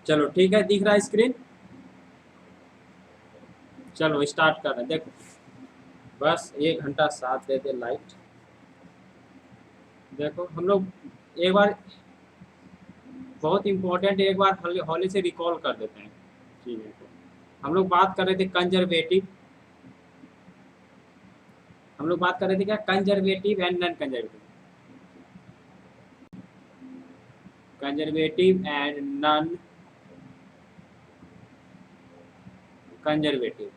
चलो ठीक है, दिख रहा है स्क्रीन। चलो स्टार्ट कर रहे हैं। देखो, बस 1 घंटा साथ दे दे लाइट। देखो हम लोग एक बार, बहुत इंपॉर्टेंट, एक बार हॉली से रिकॉल कर देते हैं चीज़ों को। हम लोग बात कर रहे थे कंजर्वेटिव। हम लोग बात कर रहे थे क्या, conservative and non conservative. Conservative and non conservative.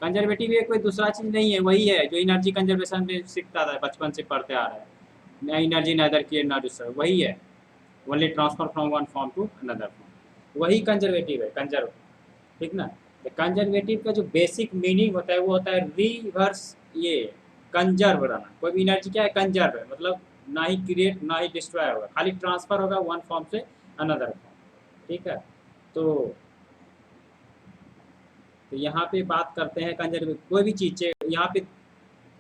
Conservative ये कोई दूसरा चीज़ नहीं है, वही है जो एनर्जी कंजर्वेशन में सीखता था, बचपन से पढ़ते आ रहा है। एनर्जी नदर की नॉट डिस्टर्ब, वही है। Only transfer from one form to another form, वही कंजर्वेटिव है, कंजर्व। ठीक ना। कंजर्वेटिव का जो बेसिक मीनिंग होता है वो होता है रिवर्स, ये कंजर्व रहना। कोई भी एनर्जी क्या है, कंजर्व है, मतलब ना ही क्रिएट ना ही डिस्ट्रॉय होगा, खाली ट्रांसफर होगा वन फॉर्म से अनदर फॉर्म। ठीक है। तो तो यहाँ पे बात करते हैं कंजर्वेटिव, कोई भी चीज़ यहाँ पे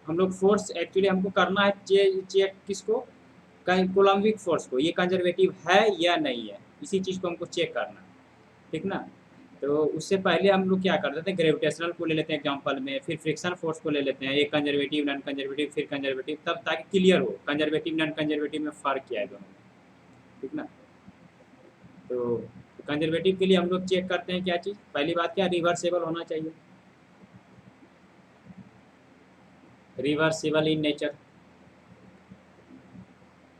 हम लोग फोर्स एक्चुअली हमको करना है चेक किसको, कोलम्बिक फोर्स को, ये कंजर्वेटिव है या नहीं है, इसी चीज़ को हमको चेक करना है। ठीक ना। तो उससे पहले हम लोग क्या कर देते हैं, ग्रेविटेशनल को ले लेते हैं एग्जांपल में, फिर फ्रिक्शन फोर्स को ले लेते हैं, एक कंजर्वेटिव नॉन कंजर्वेटिव फिर कंजर्वेटिव, तब ताकि क्लियर हो कंजर्वेटिव नॉन कंजर्वेटिव में फ़र्क क्या है दोनों में। ठीक ना। तो कंजर्वेटिव के लिए हम लोग चेक करते हैं क्या चीज़, पहली बात क्या, रिवर्सेबल होना चाहिए, रिवर्सिबल इन नेचर।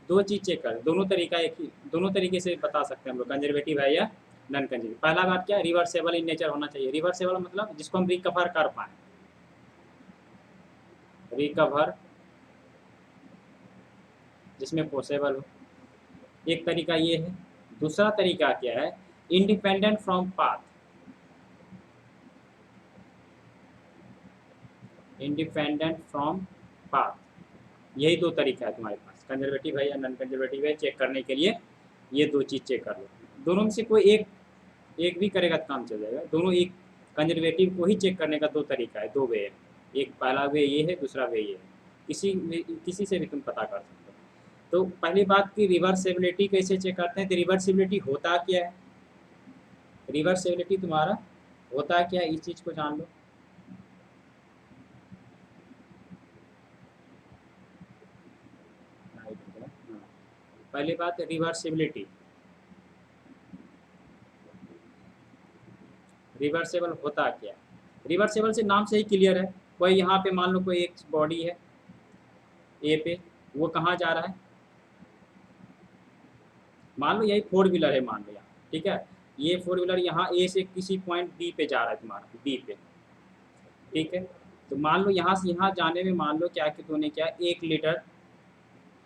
दो चीज़ चेक कर, दोनों तरीका एक ही, दोनों तरीके से बता सकते हैं हम लोग कंजर्वेटिव है या नॉन कंजर्वेटिव। पहला बात क्या, रिवर्सेबल इन नेचर होना चाहिए। रिवर्सेबल मतलब जिसको हम रिकवर कर पाएँ, रिकवर जिसमें पॉसिबल हो, एक तरीका ये है। दूसरा तरीका क्या है, independent from path. Independent from path, यही दो तरीका है तुम्हारे पास, कंजर्वेटिव है या नॉन कंजर्वेटिव है चेक करने के लिए। ये दो चीज़ चेक कर लो, दोनों में से कोई एक, एक भी करेगा तो काम चल जाएगा। दोनों एक कंजर्वेटिव को ही चेक करने का दो तरीका है, दो वे है। एक पहला वे ये है, दूसरा वे ये है, किसी से भी तुम पता कर सकते हो। तो पहली बात की रिवर्सिबिलिटी कैसे चेक करते हैं, तो रिवर्सिबिलिटी होता क्या है, रिवर्सिबिलिटी तुम्हारा होता क्या है, इस चीज़ को जान लो। पहली बात रिवर्सिबिलिटी, रिवर्सेबल होता क्या है, रिवर्सेबल से नाम से ही क्लियर है। कोई यहाँ पे मान लो कोई एक बॉडी है ए पे, वो कहाँ जा रहा है, मान लो यही फोर व्हीलर है, मान लो यहाँ, ठीक है, ये फोर व्हीलर यहाँ ए से किसी पॉइंट बी पे जा रहा है, तुम्हारा बी पे। ठीक है। तो मान लो यहाँ से यहाँ जाने में मान लो क्या कि तूने क्या 1 लीटर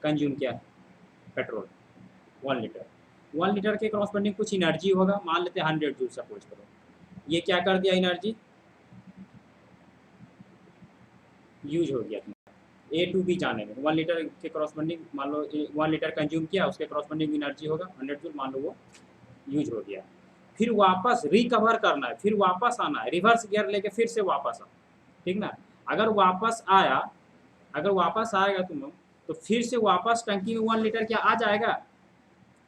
कंज्यूम किया है पेट्रोल, 1 लीटर। 1 लीटर के क्रॉसपेंडिंग कुछ एनर्जी होगा, मान लेते हैं 100 जूल सपोज करो। ये क्या कर दिया, एनर्जी यूज हो गया तुम्हारा ए टू बी जाने में। 1 लीटर के क्रॉसपेंडिंग मान लो 1 लीटर कंज्यूम किया, उसके क्रॉसपेंडिंग एनर्जी होगा 100 जूल, मान लो वो यूज हो गया। फिर वापस रिकवर करना है, फिर वापस आना है, रिवर्स गियर लेके फिर से वापस आओ। ठीक ना। अगर वापस आया, अगर वापस आएगा तुम लोग, तो फिर से वापस टंकी में 1 लीटर क्या आ जाएगा,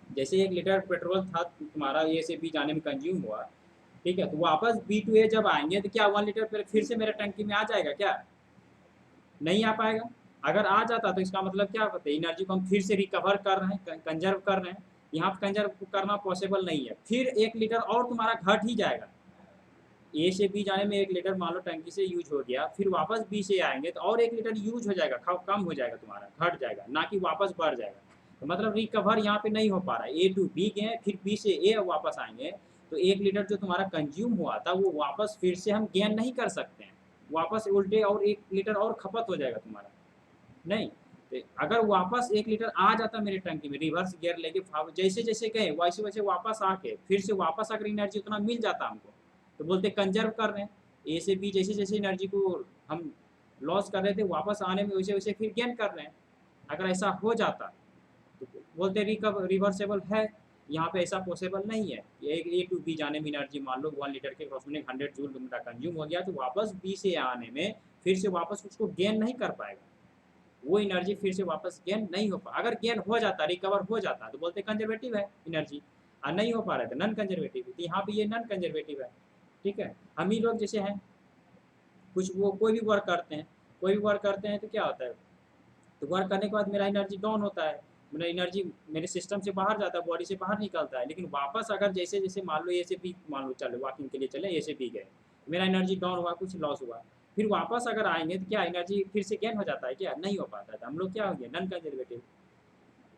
जैसे 1 लीटर पेट्रोल था तुम्हारा ए से बी जाने में कंज्यूम हुआ। ठीक है। तो वापस बी टू ए जब आएंगे तो क्या 1 लीटर फिर से मेरे टंकी में आ जाएगा क्या, नहीं आ पाएगा। अगर आ जाता तो इसका मतलब क्या होता है, एनर्जी को हम फिर से रिकवर कर रहे हैं, कंजर्व कर रहे हैं। यहाँ पर कंजर्व करना पॉसिबल नहीं है, फिर 1 लीटर और तुम्हारा घट ही जाएगा। ए से बी जाने में 1 लीटर मान लो टंकी से यूज हो गया, फिर वापस बी से आएंगे तो और 1 लीटर यूज हो जाएगा, कम हो जाएगा तुम्हारा, घट जाएगा, ना कि वापस बढ़ जाएगा। तो मतलब रिकवर यहाँ पे नहीं हो पा रहा है, ए टू बी गए फिर बी से ए वापस आएंगे, तो 1 लीटर जो तुम्हारा कंज्यूम हुआ था वो वापस फिर से हम गेन नहीं कर सकते हैं, वापस उल्टे और 1 लीटर और खपत हो जाएगा तुम्हारा। नहीं, तो अगर वापस 1 लीटर आ जाता मेरे टंकी में रिवर्स गियर लेके, जैसे जैसे गए वैसे वैसे वापस आके फिर से वापस अगर एनर्जी उतना मिल जाता हमको, तो बोलते कंजर्व कर रहे हैं। ए से बी जैसे जैसे एनर्जी को हम लॉस कर रहे थे, वापस आने में वैसे वैसे फिर गेन कर रहे हैं। अगर ऐसा हो जाता तो बोलते रिवर्सेबल है। यहाँ पे ऐसा पॉसिबल नहीं है। ए टू बी जाने में एनर्जी मान लो 1 लीटर के क्रॉस में 100 जूल मेरा कंज्यूम हो गया, तो वापस बी से आने में फिर से वापस उसको गेन नहीं कर पाएगा, वो एनर्जी फिर से वापस गेन नहीं हो पा। अगर गेन हो जाता, रिकवर हो जाता, तो बोलते कंजर्वेटिव है एनर्जी। नहीं हो पा रहा था, नॉन कंजर्वेटिव, तो यहाँ पे ये नॉन कंजर्वेटिव है। ठीक है, हम ही लोग जैसे हैं, कुछ वो कोई भी वर्क करते हैं, कोई भी वर्क करते हैं तो क्या होता है, तो वर्क करने के बाद मेरा एनर्जी डाउन होता है, मेरा एनर्जी मेरे सिस्टम से बाहर जाता है, बॉडी से बाहर निकलता है, लेकिन वापस अगर जैसे जैसे मान लो ऐसे भी मान लो चलो वॉकिंग के लिए चले, ऐसे भी गए, मेरा एनर्जी डाउन हुआ, कुछ लॉस हुआ, फिर वापस अगर आएंगे तो क्या एनर्जी फिर से गेन हो जाता है, क्या नहीं हो पाता है, तो हम लोग क्या हो गया, नॉन कंजर्वेटिव।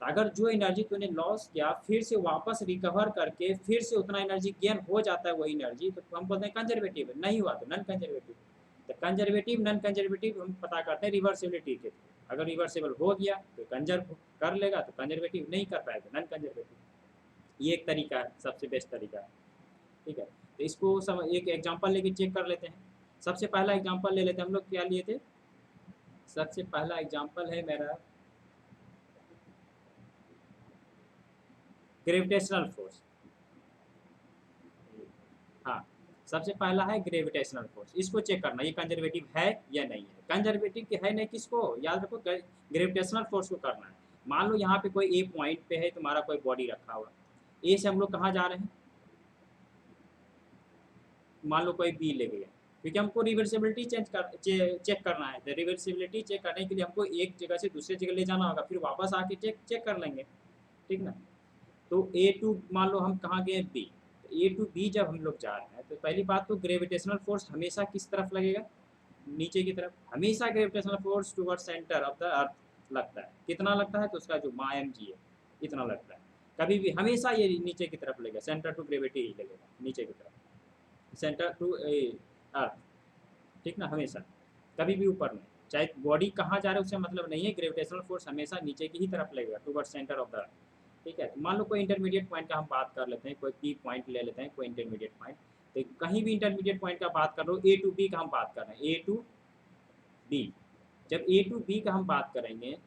तो अगर जो एनर्जी तूने लॉस किया फिर से वापस रिकवर करके फिर से उतना एनर्जी गेन हो जाता है वही एनर्जी, तो हम बोलते हैं कंजर्वेटिव, नहीं हुआ तो नॉन कंजर्वेटिव। तो कंजर्वेटिव नॉन कंजर्वेटिव हम पता करते हैं रिवर्सिबिलिटी के थ्रू, अगर रिवर्सिबल हो गया तो कंजर्व कर लेगा, तो कंजर्वेटिव नहीं कर पाएगा नॉन कंजर्वेटिव। ये एक तरीका है, सबसे बेस्ट तरीका है। ठीक है, तो इसको एक एग्जाम्पल लेके चेक कर लेते हैं। सबसे पहला एग्जाम्पल ले लेते हैं, हम लोग क्या लिए थे, सबसे पहला एग्जाम्पल है मेरा ग्रेविटेशनल फोर्स। हाँ, सबसे पहला है ग्रेविटेशनल फोर्स, इसको चेक करना ये कंजर्वेटिव है या नहीं है। कंजर्वेटिव है नहीं, किसको याद रखो, ग्रेविटेशनल फोर्स को करना है। मान लो यहाँ पे कोई ए पॉइंट पे है तुम्हारा कोई बॉडी रखा हुआ, ए से हम लोग कहाँ जा रहे हैं, मान लो कोई बी ले गया, क्योंकि हमको रिवर्सिबिलिटी चेक करना है, तो रिवर्सिबिलिटी चेक करने के लिए हमको एक जगह से दूसरी जगह ले जाना होगा, फिर वापस आके चेक चेक कर लेंगे। ठीक ना, तो ए टू मान लो हम कहाँ गए, बी, ए टू बी जब हम लोग जा रहे हैं तो पहली बात तो ग्रेविटेशनल फोर्स हमेशा किस तरफ लगेगा, नीचे की तरफ, हमेशा gravitational force toward centre of the earth लगता है। कितना लगता है, तो उसका जो एम जी है इतना लगता है, कभी भी हमेशा ये नीचे की तरफ लगेगा, सेंटर टू ग्रेविटी ही लगेगा नीचे की तरफ, सेंटर टू अर्थ। ठीक ना, हमेशा, कभी भी ऊपर नहीं, चाहे बॉडी कहाँ जा रहा है उससे मतलब नहीं है, ग्रेविटेशनल फोर्स हमेशा नीचे की ही तरफ लगेगा toward centre of the earth. ठीक है, तो मान लो कोई इंटरमीडिएट पॉइंट का हम बात कर लेते हैं, कोई पी पॉइंट ले लेते हैं, कोई इंटरमीडिएट पॉइंट, तो कहीं भी इंटरमीडिएट पॉइंट का बात कर लो, ए टू बी का हम बात कर रहे हैं, ए टू बी, जब ए टू बी का हम बात करेंगे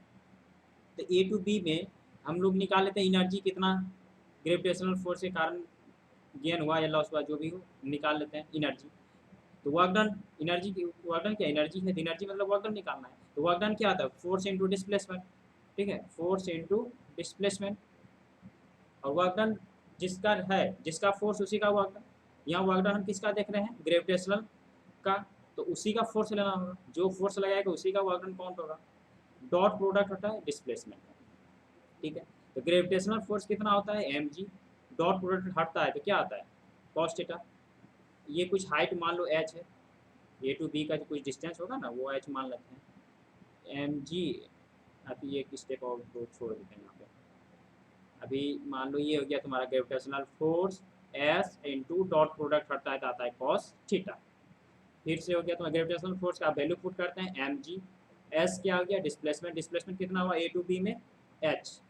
तो ए टू बी में हम लोग निकाल लेते हैं एनर्जी कितना ग्रेविटेशनल फोर्स के कारण गेन हुआ या लॉस हुआ, जो भी हो निकाल लेते हैं एनर्जी। तो वर्क डन, एनर्जी की वर्क डन क्या, एनर्जी है, एनर्जी मतलब वर्क डन निकालना है, तो वर्क डन क्या आता है, फोर्स इंटू डिस्प्लेसमेंट। ठीक है, फोर्स इंटू डिस्प्लेसमेंट, और वर्क डन जिसका है, जिसका फोर्स उसी का वर्क डन, यहाँ वर्क डन हम किसका देख रहे हैं, ग्रेविटेशनल का, तो उसी का फोर्स लेना होगा, जो फोर्स लगाएगा उसी का वर्क डन काउंट होगा। डॉट प्रोडक्ट होता है डिस्प्लेसमेंट का। ठीक है, तो ग्रेविटेशनल फोर्स कितना होता है, एम जी, डॉट प्रोडक्ट हटता है तो क्या आता है, कॉस थीटा। ये कुछ हाइट मान लो एच है, ए टू बी का जो कुछ डिस्टेंस होगा ना वो एच मान लेते हैं, एम जी। अभी एक स्टेप और छोड़ देते हैं यहाँ पे, अभी मान लो ये हो गया तुम्हारा gravitational force, S into dot product हटता है तो आता है कॉस थीटा। फिर से हो गया तुम्हारा ग्रेविटेशनल फोर्स का वैल्यू पुट करते हैं, एम जी, एस क्या हो गया, डिस्प्लेसमेंट, डिस्प्लेसमेंट कितना हुआ ए टू बी में, H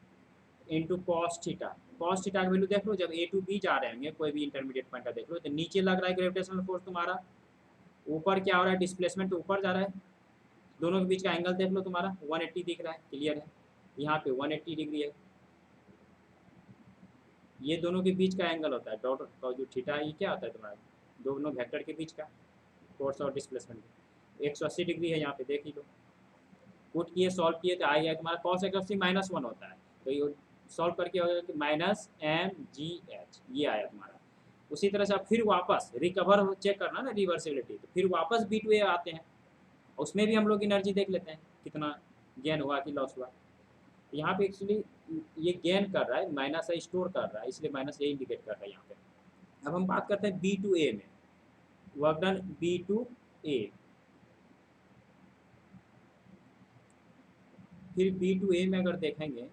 into cos theta. Cos theta का वैल्यू देख लो, जब ए टू बी जा रहे होंगे कोई भी इंटरमीडिएट पॉइंट का देख लो, तो नीचे लग रहा है ग्रेविटेशनल फोर्स तुम्हारा, ऊपर क्या हो रहा है, डिस्प्लेसमेंट तो ऊपर जा रहा है, दोनों के बीच का एंगल देख लो तुम्हारा 180 दिख रहा है, क्लियर है, यहाँ पे 180 डिग्री है, ये दोनों के बीच का एंगल होता है, डॉट का जो थीटा ये क्या होता है तुम्हारा, दोनों वेक्टर के बीच का फोर्स और डिस्प्लेसमेंट। 180 डिग्री है यहाँ पे देख ही लो, पुट किए सॉल्व किए तो आ गया तुम्हारा कॉस एक्स -1 होता है, तो ये सॉल्व करके हो जाएगा माइनस एम जी एच, ये आया तुम्हारा। उसी तरह से अब फिर वापस रिकवर चेक करना ना रिवर्सिबिलिटी, तो फिर वापस बी टू ए आते हैं, उसमें भी हम लोग एनर्जी देख लेते हैं कितना गेन हुआ कि लॉस हुआ। यहाँ पे एक्चुअली ये गेन कर रहा है, माइनस है स्टोर कर रहा है, इसलिए माइनस ये इंडिकेट कर रहा है यहाँ पे। अब हम बात करते हैं बी टू ए में, वर्क डन बी टू ए, फिर बी टू ए में अगर देखेंगे,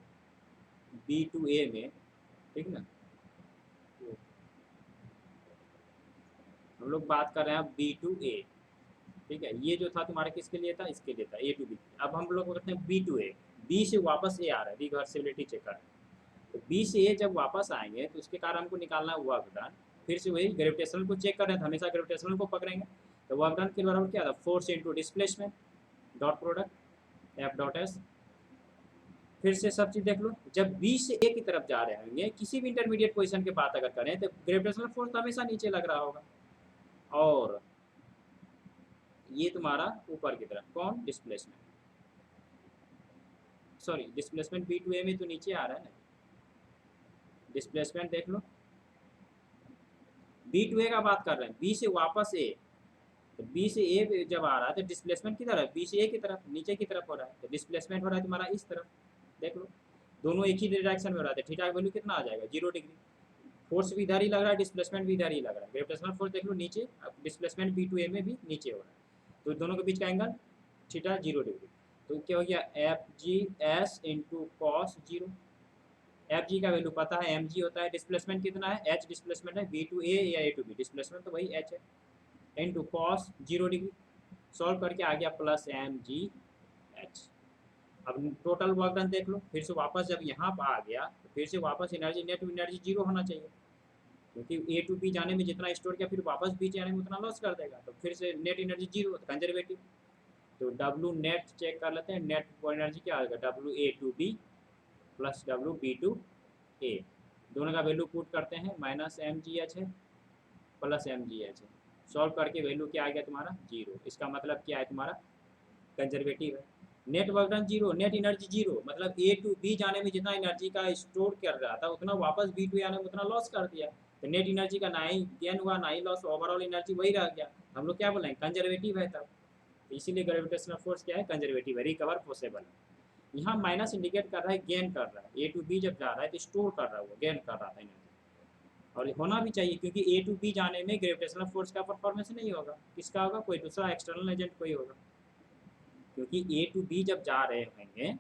बी टू ए में, ठीक ना, तो हम लोग बात कर रहे हैं बी टू ए। ठीक है, ये जो था तुम्हारा किसके लिए था, इसके लिए था, ए टू बी। अब हम लोग करते हैं बी टू ए, बी से वापस ए आ रहा है, रिवर्सिबिलिटी चेक कर रहे हैं, तो बी से ए जब वापस आएंगे तो उसके कारण हमको निकालना है वर्क डन, फिर से वही ग्रेविटेशनल को चेक कर रहे हैं तो हमेशा ग्रेविटेशनल को पकड़ेंगे, तो वर्क डन के बराबर क्या था, force into displacement, dot product F dot S. फिर से सब चीज़ देख लो, जब बी से ए की तरफ जा रहे होंगे किसी भी इंटरमीडिएट पोजीशन की बात अगर करें तो ग्रेविटेशनल फोर्स तो हमेशा नीचे लग रहा होगा, और ये तुम्हारा ऊपर की तरफ कौन, displacement, sorry displacement B to A में तो नीचे आ रहा है ना, डिस्प्लेसमेंट देख लो, बी टू ए का बात कर रहे हैं, बी से वापस ए, तो बी से ए जब आ रहा है तो डिस्प्लेसमेंट किधर है, बी से ए की तरफ, नीचे की तरफ हो रहा है, तो डिस्प्लेसमेंट हो रहा है तुम्हारा इस तरफ। देख लो दोनों एक ही डायरेक्शन में हो रहा है, थीटा का वैल्यू कितना आ जाएगा 0 डिग्री। फोर्स भी इधर ही लग रहा है, डिस्प्लेसमेंट भी इधर ही लग रहा है, ग्रेविटेशनल फोर्स देख लो नीचे, अब डिस्प्लेसमेंट बी टू ए में भी नीचे हो रहा है, तो दोनों के बीच का एंगल थीटा 0 डिग्री। तो क्या हो गया F G S into cos 0। F G का वैल्यू पता है एम जी होता है, डिस्प्लेसमेंट कितना है एच डिस्प्लेसमेंट है, बी टू ए या ए टू बी डिस्प्लेसमेंट तो वही एच है, इंटू कॉस 0 डिग्री। सॉल्व करके आ गया प्लस एम जी एच। अब टोटल वर्क डन देख लो, फिर से वापस जब यहाँ पर आ गया तो फिर से वापस एनर्जी, नेट एनर्जी 0 होना चाहिए, क्योंकि ए टू बी जाने में जितना स्टोर किया फिर वापस बी जाने में उतना लॉस कर देगा, तो फिर से नेट एनर्जी 0 कंजर्वेटिव। तो डब्लू नेट चेक कर लेते हैं, नेट एनर्जी क्या आएगा W A to B plus W B to A, दोनों का वैल्यू पुट करते हैं, माइनस एम जी एच है प्लस एम जी एच है। सॉल्व करके वैल्यू क्या आ गया तुम्हारा 0, इसका मतलब क्या है तुम्हारा कंजर्वेटिव है। Net work done 0, net energy 0, मतलब ए टू बी जाने में जितना एनर्जी का स्टोर कर रहा था उतना वापस बी टू आने में उतना लॉस कर दिया, तो नेट एनर्जी का ना ही गेन हुआ ना ही लॉस, ओवरऑल एनर्जी वही रह गया। हम लोग क्या बोलेंगे कंजर्वेटिव है तब, तो इसीलिए ग्रेविटेशनल फोर्स क्या है कंजर्वेटिव है, रिकवर पॉसिबल है। यहाँ माइनस इंडिकेट कर रहा है गेन कर रहा है, ए टू बी जब जा रहा है तो स्टोर कर रहा है, वो गेन कर रहा था एनर्जी, और होना भी चाहिए क्योंकि ए टू बी जाने में ग्रेविटेशनल फोर्स का परफॉर्मेंस नहीं होगा, किसका होगा कोई दूसरा एक्सटर्नल एजेंट कोई होगा, क्योंकि ए टू बी जब जा रहे होंगे।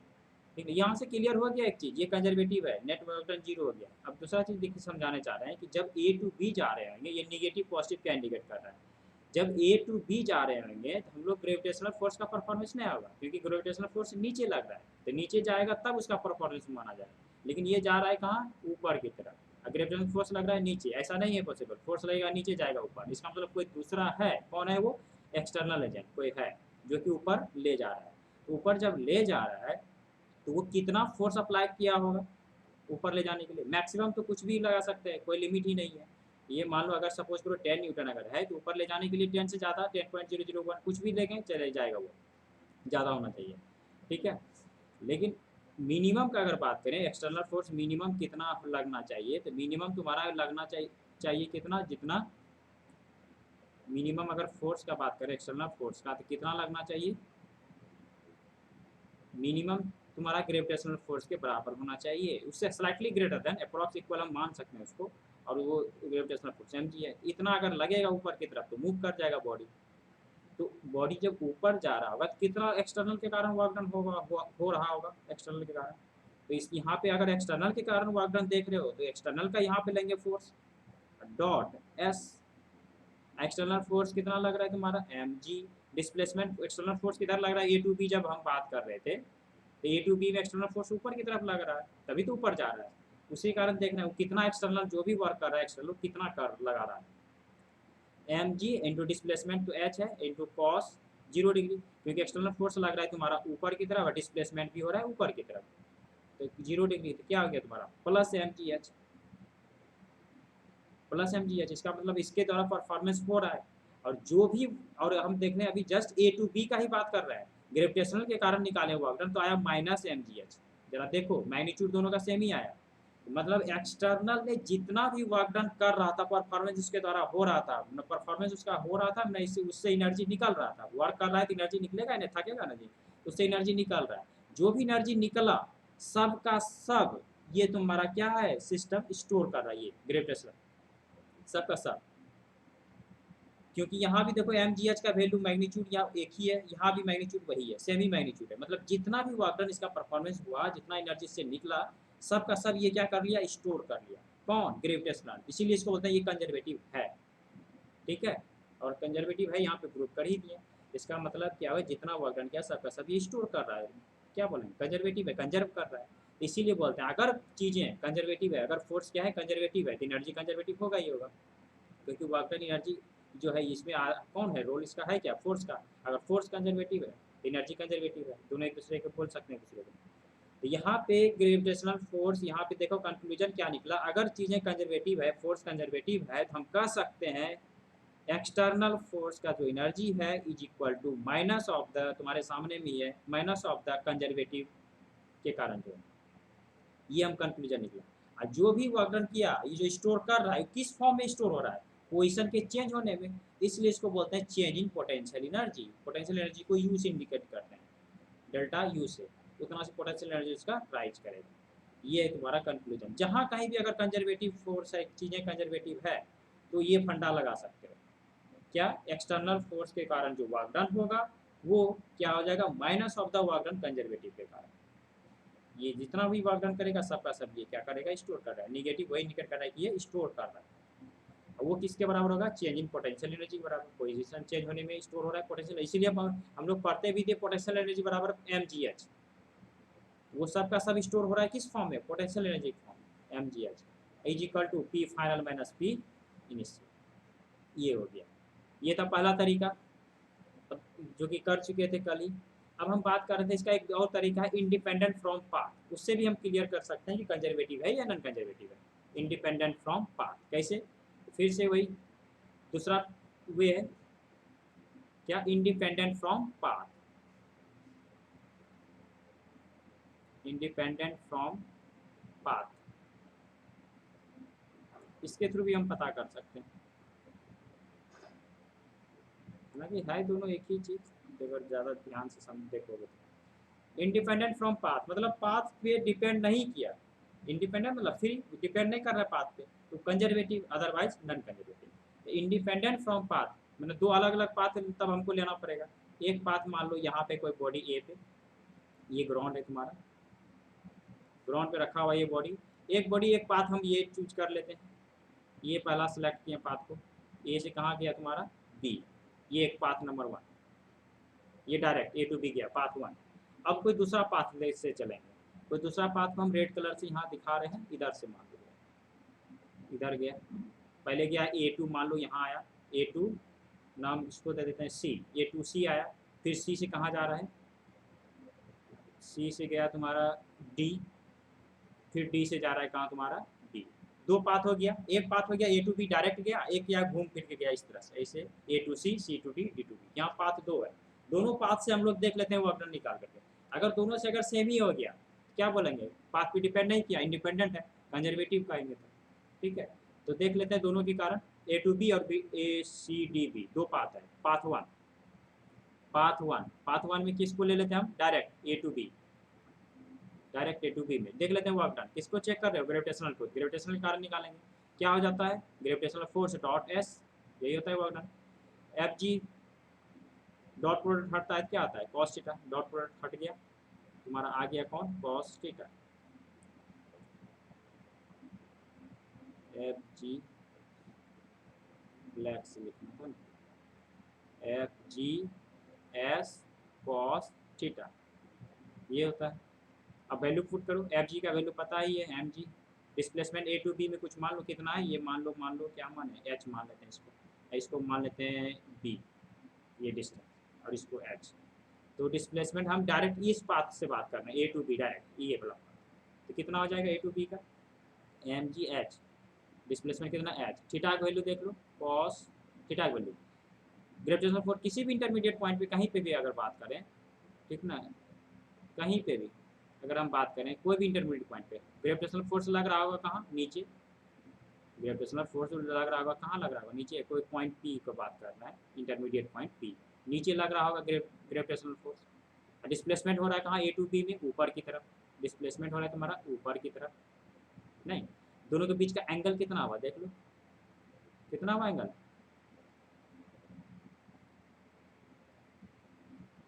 ठीक है, यहाँ से क्लियर हो गया एक चीज़, ये कंजर्वेटिव है, नेट वर्क डन 0 हो गया। अब दूसरा चीज़ देखिए समझाने चाह रहे हैं कि जब ए टू बी जा रहे होंगे, ये निगेटिव पॉजिटिव क्या इंडिकेट कर रहा है, जब ए टू बी जा रहे होंगे तो हम लोग ग्रेविटेशनल फोर्स का परफॉर्मेंस नहीं होगा, क्योंकि ग्रेविटेशनल फोर्स नीचे लग रहा है, तो नीचे जाएगा तब उसका परफॉर्मेंस माना जाएगा, लेकिन ये जा रहा है कहाँ ऊपर की तरफ, ग्रेविटेशनल फोर्स लग रहा है नीचे, ऐसा नहीं है पॉसिबल, फोर्स लगेगा नीचे जाएगा ऊपर, इसका मतलब कोई दूसरा है, कौन है वो एक्सटर्नल एजेंट कोई है जो कि ऊपर ले जा रहा है। तो ऊपर जब ले जा रहा है तो वो कितना फोर्स अप्लाई किया होगा ऊपर ले जाने के लिए, मैक्सिमम तो कुछ भी लगा सकते हैं, कोई लिमिट ही नहीं है। ये मान लो अगर सपोज करो 10 न्यूटन अगर है तो ऊपर ले जाने के लिए 10 से ज़्यादा 10.001 कुछ भी लेंगे चले जाएगा, वो ज़्यादा होना चाहिए। ठीक है, लेकिन मिनिमम का अगर बात करें एक्सटर्नल फोर्स मिनिमम कितना लगना चाहिए, तो मिनिमम तुम्हारा लगना चाहिए कितना, जितना मिनिमम अगर फोर्स का बात करें एक्सटर्नल फोर्स का तो कितना लगना चाहिए, मिनिमम तुम्हारा ग्रेविटेशनल फोर्स के बराबर होना चाहिए, उससे slightly greater than approx equal हम मान सकते हैं उसको, और वो ग्रेविटेशनल फोर्स एम जी है, इतना अगर लगेगा ऊपर की तरफ तो मूव कर जाएगा बॉडी। तो बॉडी जब ऊपर जा रहा होगा तो कितना एक्सटर्नल के कारण वर्क डन हो रहा होगा एक्सटर्नल के कारण, तो इस यहाँ पे अगर एक्सटर्नल के कारण वर्क डन देख रहे हो तो एक्सटर्नल का यहाँ पे लेंगे force dot S, external force कितना लग रहा है तुम्हारा M G, displacement external force किधर लग रहा है ए टू बी, जब हम बात कर रहे थे तो ए टू बी में एक्सटर्नल फोर्स ऊपर की तरफ लग रहा है, तभी तो ऊपर जा रहा है, उसी कारण देख रहे हैं कितना एक्सटर्नल जो भी वर्क कर रहा है एक्सटर्नल कितना कर लगा रहा है, एम जी इंटू डिस्प्लेसमेंट तो एच है इंटू कॉस 0 डिग्री, क्योंकि एक्सटर्नल फोर्स लग रहा है तुम्हारा ऊपर की तरफ और डिस्प्लेसमेंट भी हो रहा है ऊपर की तरफ, तो 0 डिग्री तो क्या हो गया तुम्हारा plus M G H, plus M G H, इसका मतलब इसके द्वारा परफॉर्मेंस हो रहा है। और जो भी, और हम देख रहे हैं अभी जस्ट ए टू बी का ही बात कर रहे हैं, ग्रेविटेशनल के कारण निकाले हुआ वर्क तो आया माइनस एम जी एच, जरा देखो मैग्नीट्यूड दोनों का सेम ही आया, मतलब एक्सटर्नल ने जितना भी वर्क डन कर रहा था परफॉर्मेंस उसके द्वारा हो रहा था, न परफॉर्मेंस उसका हो रहा था न इससे उससे एनर्जी निकल रहा था, वर्क कर रहा है तो एनर्जी निकलेगा नहीं, थकेगा ना जी, उससे एनर्जी निकल रहा है, जो भी एनर्जी निकला सब का सब ये तुम्हारा क्या है सिस्टम स्टोर कर रहा है, ये ग्रेविटेशनल सब का सब, क्योंकि यहाँ भी देखो एम जी एच का वैल्यू मैग्नीट्यूड यहाँ एक ही है, यहाँ भी मैग्नीट्यूड वही है, सेम ही मैग्नीट्यूड है, मतलब जितना भी वर्क डन इसका परफॉर्मेंस हुआ जितना एनर्जी से निकला सब का सब ये क्या कर लिया स्टोर कर लिया, कौन ग्रेविटेशनल, इसीलिए इसको बोलते हैं ये कंजर्वेटिव है। ठीक है, और कंजर्वेटिव है यहाँ पे प्रूव कर ही दिए, इसका मतलब क्या है जितना वर्क डन किया सबका सब ये स्टोर कर रहा है, क्या बोलेंगे कंजर्वेटिव है, कंजर्व कर रहा है, इसीलिए बोलते हैं अगर चीज़ें कंजर्वेटिव है, अगर फोर्स क्या है कंजर्वेटिव है तो एनर्जी कंजर्वेटिव होगा ही होगा, क्योंकि वर्क डन एनर्जी जो है इसमें कौन है रोल इसका है क्या फोर्स का, अगर फोर्स कंजर्वेटिव है एनर्जी कंजर्वेटिव है, दोनों एक दूसरे को बोल सकते हैं दूसरे को। तो यहाँ पे ग्रेविटेशनल फोर्स, यहाँ पे देखो कंक्लूजन क्या निकला, अगर चीज़ें कंजर्वेटिव है फोर्स कंजर्वेटिव है तो हम कह सकते हैं एक्सटर्नल फोर्स का जो एनर्जी है is equal to minus of the, तुम्हारे सामने में है माइनस ऑफ द कंजर्वेटिव के कारण जो है, ये हम कंक्लूजन निकला। और जो भी वर्क डन किया ये जो स्टोर कर रहा है किस फॉर्म में स्टोर हो रहा है, पोजीशन के चेंज होने में, इसलिए इसको बोलते हैं change in potential energy. Potential energy को यू से इंडिकेट करते हैं, डेल्टा यू से, उतना से पोटेंशियल एनर्जी उसका राइज करेगा। ये है तुम्हारा कंक्लूजन। जहाँ कहीं भी अगर कंजर्वेटिव फोर्स है, चीज़ें कंजर्वेटिव है, तो ये फंडा लगा सकते हो, क्या एक्सटर्नल फोर्स के कारण जो वर्क डन होगा वो क्या हो जाएगा, minus of the work done conservative के कारण। ये जितना भी वर्क डन करेगा सबका सब ये क्या करेगा, स्टोर कर रहा है। निगेटिव वही इंडिकेट कर रहा है कि ये स्टोर कर रहा है। वो किसके बराबर होगा, चेंज इन पोटेंशियल एनर्जी के बराबर। पोजीशन चेंज होने में स्टोर हो रहा है पोटेंशियल, इसीलिए हम लोग पढ़ते भी थे पोटेंशियल एनर्जी बराबर mgh। वो सब का सब स्टोर हो रहा है किस फॉर्म में, पोटेंशियल एनर्जी फॉर्म में, mgh is equal to P final minus P initial. ये हो गया, ये था पहला तरीका जो कि कर चुके थे कल ही। अब हम बात कर रहे थे इसका एक और तरीका है इंडिपेंडेंट फ्रॉम पाथ। उससे भी हम क्लियर कर सकते हैं कि कंजर्वेटिव है या नॉन कंजर्वेटिव है। इंडिपेंडेंट फ्रॉम पाथ कैसे, फिर से वही दूसरा वे है क्या, independent from path. Independent from path, इसके थ्रू भी हम पता कर सकते हैं। हालांकि है दोनों एक ही चीज, अगर ज़्यादा ध्यान से समझ देखोगे तो। इंडिपेंडेंट फ्रॉम पाथ मतलब पाथ पे डिपेंड नहीं किया, इंडिपेंडेंट मतलब फ्री, डिपेंड नहीं कर रहा है पाथ पे, तो conservative, otherwise non conservative. Independent from path मतलब दो अलग अलग पाथ तब हमको लेना पड़ेगा। एक पाथ मान लो यहाँ पे कोई बॉडी ए पे, ये ग्राउंड है तुम्हारा, ग्राउंड पे रखा हुआ ये बॉडी, एक बॉडी एक पाथ हम ये चूज कर लेते हैं। ये पहला सेलेक्ट किया पाथ को, ए से कहाँ गया तुम्हारा बी, ये एक पाथ नंबर 1, ये डायरेक्ट ए टू बी गया पाथ 1। अब कोई दूसरा पाथ ले से चलेंगे, कोई दूसरा पाथ को हम रेड कलर से यहाँ दिखा रहे हैं, इधर से मान लो इधर गया, पहले गया A2 मान लो यहाँ आया, A2 नाम इसको दे देते हैं C, A2C आया, फिर C से कहाँ जा रहा है, C से गया तुम्हारा D, फिर D से जा रहा है कहाँ तुम्हारा B। दो पाथ हो गया, एक पाथ हो गया A to B डायरेक्ट गया, एक या घूम फिर के गया इस तरह से, ऐसे A to C, C to D, D to B। यहाँ पाथ दो है, दोनों पाथ से हम लोग देख लेते हैं वर्क डन निकाल करके। अगर दोनों से अगर सेम ही हो गया क्या बोलेंगे, पाथ पे डिपेंड नहीं किया, इंडिपेंडेंट है, कंजर्वेटिव कहेंगे तो। ठीक है, तो देख लेते हैं दोनों के कारण, A to B और ACDB दो पाथ है। पाथ वन में किसको ले लेते हैं हम, direct A to B, direct A to B में देख लेते हैं वर्क डन। किसको चेक कर रहे हो, ग्रेविटेशनल को, ग्रेविटेशनल कारण निकालेंगे, क्या हो जाता है ग्रेविटेशनल फोर्स डॉट एस, यही होता है work done. F G dot product हटता है क्या आता है, कॉस थीटा, डॉट प्रोडक्ट हट गया, तुम्हारा आ गया कौन, cos theta. F G black से लिखना था, F G S cos theta, ये होता है। अब वैल्यू पुट करो, एफ जी का वैल्यू पता ही है, M G displacement A to B में कुछ मान लो कितना है, ये मान लो क्या माने, एच मान लेते हैं इसको मान लेते हैं बी, ये डिस्टेंस, और इसको एच। तो डिस्प्लेसमेंट हम डायरेक्ट इस पाथ से बात कर रहे हैं, ए टू बी डायरेक्ट, ये वाला, तो कितना हो जाएगा ए टू बी का, एम जी एच, डिस्प्लेसमेंट कितना एच, थीटा का वैल्यू देख लो, कॉस थीटा का वैल्यू। ग्रेविटेशनल फोर्स किसी भी इंटरमीडिएट पॉइंट पे कहीं पे भी अगर बात करें, ठीक ना, कहीं पे भी अगर हम बात करें कोई भी इंटरमीडिएट पॉइंट पे, ग्रेविटेशनल फोर्स लग रहा होगा कहाँ, नीचे, ग्रेविटेशनल फोर्स लग रहा होगा कहाँ, लग रहा होगा नीचे, कोई पॉइंट पी को बात करना है, इंटरमीडिएट पॉइंट पी, नीचे लग रहा होगा ग्रेविटेशनल फोर्स। डिस्प्लेसमेंट हो रहा है कहाँ, ए टू बी में, ऊपर की तरफ, डिस्प्लेसमेंट हो रहा है तुम्हारा ऊपर की तरफ, नहीं, दोनों के बीच का एंगल कितना हुआ देख लो, कितना हुआ एंगल,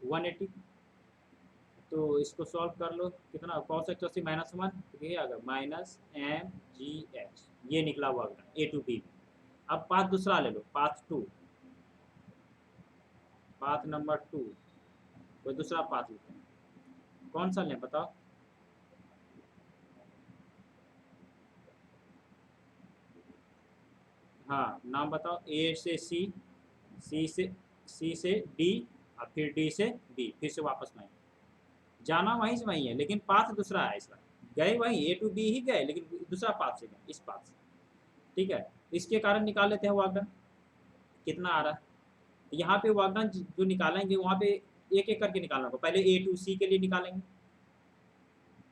180। तो इसको सॉल्व कर लो, कितना cos 180 -1, तो ये आ गया माइनस एम जी एच, ये निकला हुआ ए टू बी। अब पाथ दूसरा ले लो, पाथ 2, पाथ नंबर 2, कोई दूसरा पाथ लेते हैं, कौन सा लें बताओ, हाँ नाम बताओ, ए से सी, सी से डी, और फिर डी से बी, फिर से वापस में जाना वहीं से वहीं है, लेकिन पाथ दूसरा है इसका, गए वहीं ए टू बी ही गए, लेकिन दूसरा पाथ से गए, इस पाथ से। ठीक है, इसके कारण निकाल लेते हैं वर्क डन, कितना आ रहा है यहाँ पे वर्क डन जो निकालेंगे वहाँ पे एक एक करके निकालना होगा, पहले ए टू सी के लिए निकालेंगे,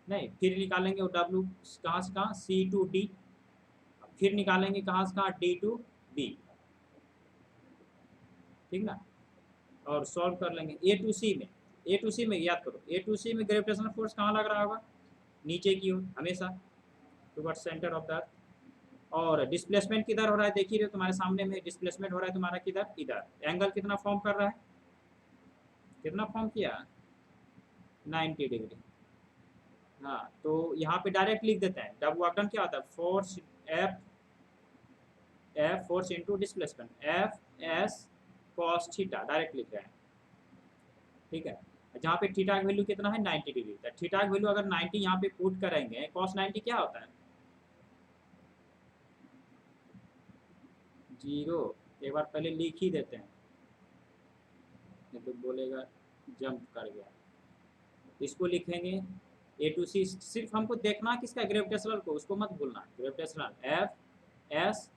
नहीं फिर निकालेंगे डब्ल्यू कहाँ से कहाँ, सी टू डी, फिर निकालेंगे कहाँ से कहाँ, डी टू बी, ठीक ना। और सॉल्व कर लेंगे ए टू सी में याद करो, ए टू सी में ग्रेविटेशनल फोर्स कहाँ लग रहा होगा, नीचे की ओर हमेशा, toward centre of the earth. और डिस्प्लेसमेंट किधर हो रहा है, देख ही रहे हो तुम्हारे सामने में, डिस्प्लेसमेंट हो रहा है तुम्हारा किधर, इधर। एंगल कितना फॉर्म कर रहा है, कितना फॉर्म किया, 90 डिग्री। हाँ, तो यहाँ पे डायरेक्ट लिख देते हैं, डब वर्क डन क्या होता है, force F force into displacement, F S cos theta, direct लिख रहे हैं, ठीक है। जहाँ पे थीटा का वैल्यू कितना है 90 डिग्री, तो थीटा का वैल्यू अगर 90 यहाँ पे पुट करेंगे, कॉस 90 क्या होता है, 0। एक बार पहले लिख ही देते हैं, नहीं तो बोलेगा जंप कर गया। इसको लिखेंगे ए टू सी, सिर्फ हमको देखना किसका, ग्रेविटेशनल को, उसको मत भूलना, gravitational F S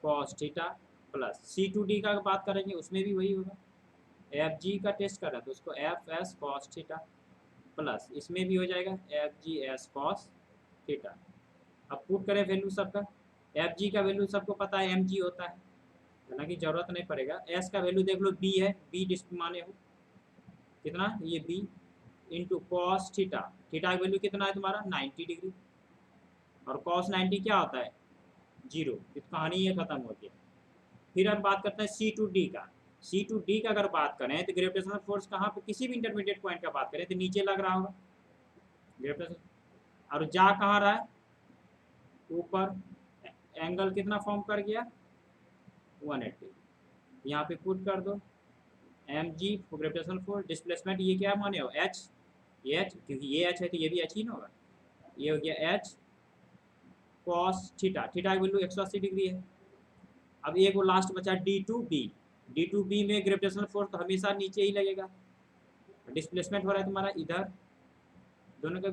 cos theta plus C to D का बात करेंगे उसमें भी वही होगा, एफ जी का टेस्ट कर रहा है तो उसको F S cos theta plus इसमें भी हो जाएगा F G S cos theta. अब पुट करें वैल्यू सबका, एफ जी का वैल्यू सबको पता है एम जी होता है, हालांकि जरूरत नहीं पड़ेगा। एस का वैल्यू देख लो बी है, बी डिस्क माने हो कितना, ये B into cos theta, theta का वैल्यू कितना है तुम्हारा 90 डिग्री, और कॉस 90 क्या होता है 0, तो कहानी ये खत्म होती है। फिर हम बात करते हैं सी टू डी का, सी टू डी का अगर बात करें तो ग्रेविटेशनल फोर्स कहाँ पे, किसी भी इंटरमीडिएट पॉइंट का बात करें तो नीचे लग रहा होगा ग्रेविटेशन, और जा कहाँ रहा है ऊपर, एंगल कितना फॉर्म कर गया 180, यहाँ पे पुट कर दो M G gravitational force, displacement ये क्या माने हो एच, ये एच, क्योंकि ये एच है तो ये भी एच ही ना होगा, ये हो गया एच कॉस थीटा, थीटा की वैल्यू 180 डिग्री है। अब एक वो लास्ट बचा D to B, D to B में ग्रेविटेशनल फोर्स तो हमेशा नीचे ही लगेगा, डिस्प्लेसमेंट हो रहा है तुम्हारा इधर, दोनों का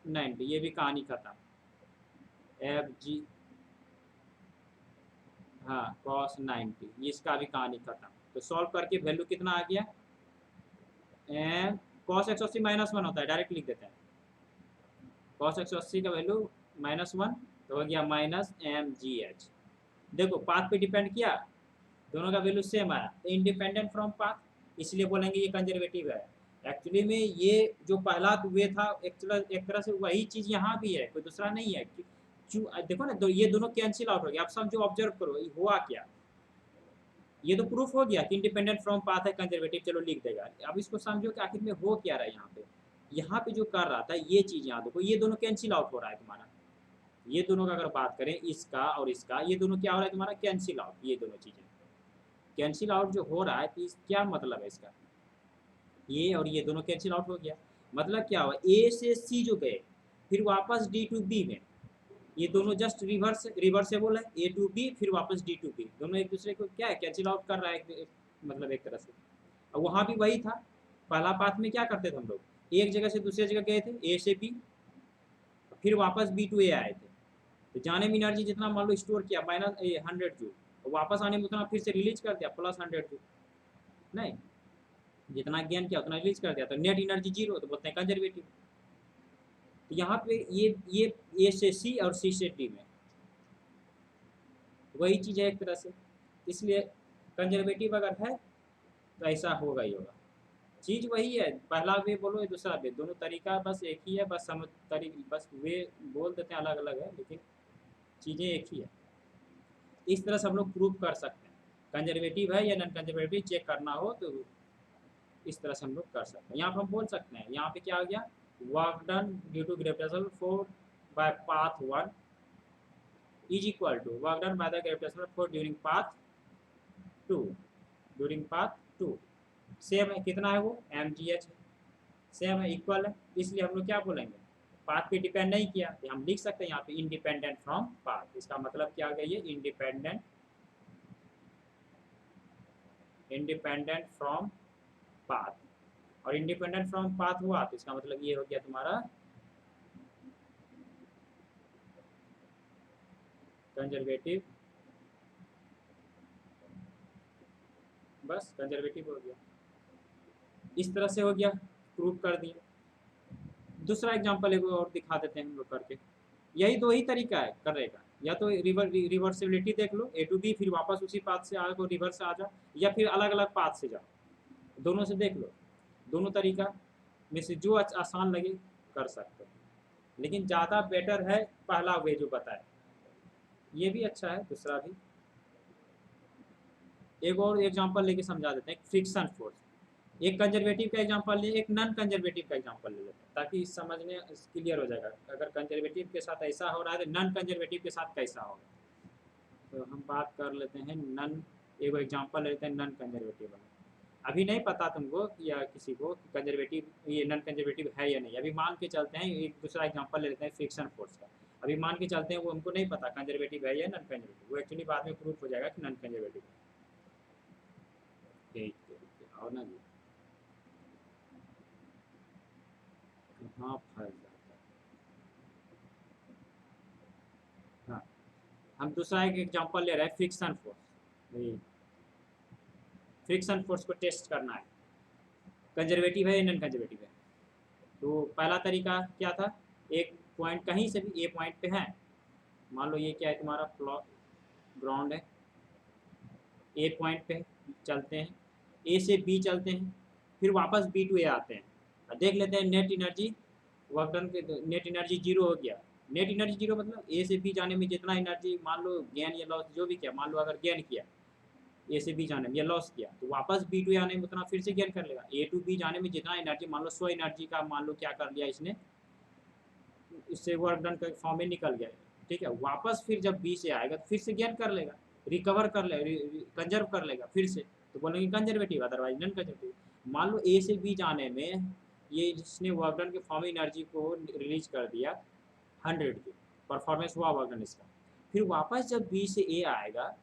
90, ये भी कहानी खत्म, एफ जी हाँ कॉस 90, इसका भी कहानी खत्म। तो सॉल्व करके वैल्यू कितना आ गया, कॉस 180 -1 होता है, डायरेक्ट लिख देते हैं, कॉस 180 का वैल्यू -1 तो हो गया माइनस एम जी एच। देखो पाथ पे डिपेंड किया, दोनों का वैल्यू सेम आया, इंडिपेंडेंट फ्रॉम पाथ, इसलिए बोलेंगे ये कंजर्वेटिव है। एक्चुअली में ये जो पहला वे था एक तरह से वही चीज़ यहाँ भी है, कोई दूसरा नहीं है। देखो ना, ये दोनों कैंसिल आउट हो गया। अब समझो, ऑब्जर्व करो ये हुआ क्या, ये तो प्रूफ हो गया कि इंडिपेंडेंट फ्रॉम पाथ है, कंजर्वेटिव, चलो लिख देगा। अब इसको समझो कि आखिर में हो क्या रहा है यहाँ पे जो कर रहा था ये चीज़ यहाँ देखो, ये दोनों कैंसिल आउट हो रहा है तुम्हारा, ये दोनों का अगर बात करें इसका और इसका, ये दोनों क्या हो रहा है तुम्हारा कैंसिल आउट, ये दोनों चीज़ें कैंसिल आउट जो हो रहा है, तो क्या मतलब है इसका, ये और ये दोनों कैंसिल आउट हो गया। मतलब क्या हुआ, ए से सी जो गए फिर वापस डी टू बी में, ये दोनों जस्ट रिवर्सेबल है, ए टू बी फिर वापस डी टू बी, दोनों एक दूसरे को क्या है कैंसिल आउट कर रहा है मतलब एक तरह से। और वहाँ भी वही था, पहला पाथ में क्या करते थे हम लोग, एक जगह से दूसरी जगह गए थे, ए से बी फिर वापस बी टू ए आए थे, तो जाने में एनर्जी जितना मान लो स्टोर किया -100 जूल, वापस आने में उतना फिर से रिलीज कर दिया +100 जूल, नहीं जितना गेन किया उतना रिलीज कर दिया, तो नेट एनर्जी 0, तो बोलते हैं कंजर्वेटिव। तो यहाँ पे ये ए से सी और सी से डी में वही चीज़ है एक तरह से, इसलिए कंजर्वेटिव अगर है तो ऐसा होगा ही होगा, चीज़ वही है, पहला वे बोलो या दूसरा वे, दोनों तरीका बस एक ही है, बस समझ बस वे बोल देते हैं अलग अलग है, लेकिन चीज़ें एक ही है। इस तरह से हम लोग प्रूव कर सकते हैं कंजर्वेटिव है या नॉन कंजर्वेटिव, चेक करना हो तो इस तरह से हम लोग कर सकते हैं। यहाँ पर हम बोल सकते हैं, यहाँ पे क्या आ गया, work done due to gravitational force by path 1 is equal to work done by the gravitational force during path 2 same है, कितना है वो एम जी एच सेम है, इक्वल है, इसलिए हम लोग क्या बोलेंगे, पाथ पे डिपेंड नहीं किया, तो हम लिख सकते हैं यहाँ पे इंडिपेंडेंट फ्रॉम पाथ, इसका मतलब क्या आ गया, ये इंडिपेंडेंट फ्रॉम पाथ, और इंडिपेंडेंट फ्रॉम पाथ हुआ तो इसका मतलब ये हो गया तुम्हारा कंजर्वेटिव, बस कंजर्वेटिव हो गया। इस तरह से हो गया, प्रूव कर दिया। दूसरा एग्जांपल एक और दिखा देते हैं हम लोग करके, यही दो ही तरीका है करने का। या तो रिवर्सिबिलिटी देख लो ए टू बी, फिर वापस उसी पाथ से को रिवर्स आ जाओ, या फिर अलग अलग पाथ से जाओ, दोनों से देख लो। दोनों तरीका में से जो आसान लगे कर सकते हो, लेकिन ज़्यादा बेटर है पहला वे जो बताए, ये भी अच्छा है, दूसरा भी। एक और एग्जांपल लेके समझा देते हैं, फ्रिक्शन फोर्स। एक कंजर्वेटिव का एग्जांपल ले, एक नॉन कंजर्वेटिव का एग्जांपल ले लेते हैं, ताकि समझने क्लियर हो जाएगा। अगर कंजर्वेटिव के साथ ऐसा हो रहा है तो नॉन कंजर्वेटिव के साथ कैसा होगा। तो हम बात कर लेते हैं नॉन, एक एग्जांपल लेते हैं नॉन कंजर्वेटिव वाला। अभी नहीं पता तुमको या किसी को कंजर्वेटिव ये नॉन कंजर्वेटिव है या नहीं, अभी मान के चलते हैं। एक दूसरा एग्जांपल ले लेते हैं फ्रिक्शन फोर्स का। अभी मान के चलते हैं वो हमको नहीं पता कंजर्वेटिव है या नॉन कंजर्वेटिव, वो एक्चुअली बाद में प्रूफ हो जाएगा कि नॉन कंजर्वेटिव है। ठीक है, और ना जी कहाँ फंस जाता है। हाँ, हम दूसरा एक एग्जांपल ले रहे हैं फ्रिक्शन फोर्स। फ्रिक्शन फोर्स को टेस्ट करना है, कंजर्वेटिव है या नॉन कंजर्वेटिव है। तो पहला तरीका क्या था, एक पॉइंट कहीं से भी ए पॉइंट पे है, मान लो ये क्या है तुम्हारा ग्राउंड है, ए पॉइंट पे चलते हैं, ए से बी चलते हैं, फिर वापस बी टू ए आते हैं और देख लेते हैं नेट एनर्जी वर्क डन के, नेट एनर्जी जीरो हो गया। नेट एनर्जी जीरो मतलब ए से बी जाने में जितना एनर्जी मान लो गेन या लॉस जो भी किया, मान लो अगर गेन किया ए से बी जाने में या लॉस किया, तो वापस बी टू आने में उतना फिर से गेन कर लेगा। ए टू बी जाने में जितना एनर्जी, मान लो 100 एनर्जी का मान लो क्या कर लिया इसने, इससे वर्क डन का फॉर्म में निकल गया, ठीक है। वापस फिर जब बी से आएगा तो फिर से गेन कर लेगा, रिकवर कर लेगा, कंजर्व कर लेगा फिर से, तो बोलेंगे कंजर्वेटिव, अदरवाइज नॉन कंजर्वेटिव। मान लो ए से बी जाने में ये जिसने वर्क डन के फॉर्म एनर्जी को रिलीज कर दिया 100 की, परफॉर्मेंस हुआ वर्क डन इसका, फिर वापस जब बी से ए आएगा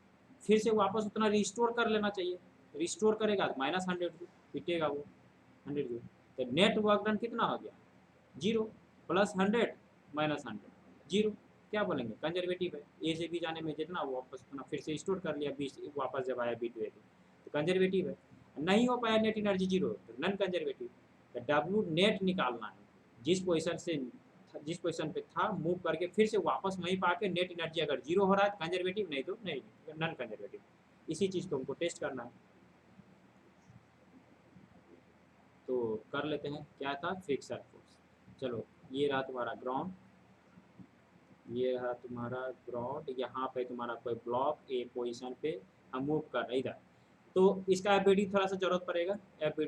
फिर से वापस उतना रिस्टोर कर लेना चाहिए। रिस्टोर करेगा तो -100 पिटेगा वो 100 जूल, तो नेट वर्क डन कितना हो गया, जीरो, प्लस 100 माइनस 100 जीरो। क्या बोलेंगे कंजर्वेटिव है, ए से बी जाने में जितना वो वापस उतना फिर से स्टोर कर लिया, बी वापस जब आया बी टू ए तो कंजर्वेटिव है। नहीं हो पाया नेट एनर्जी जीरो तो नॉन कंजर्वेटिव। तो डब्ल्यू नेट निकालना है, जिस पोजीशन पे था मूव करके फिर से वापस वहीं पर आके नेट एनर्जी अगर जीरो हो रहा है तो कंजर्वेटिव, नहीं तो नहीं, नॉन कंजर्वेटिव। इसी चीज़ को हमको टेस्ट करना है, तो कर लेते हैं। क्या था, फ्रिक्शन फोर्स। चलो ये रहा तुम्हारा ग्राउंड, ये रहा तुम्हारा ग्राउंड, यहाँ पे तुम्हारा कोई ब्लॉक ए पोजीशन पे हम मूव कर रहे इधर, तो इसका एफ थोड़ा सा जरूरत पड़ेगा। एफ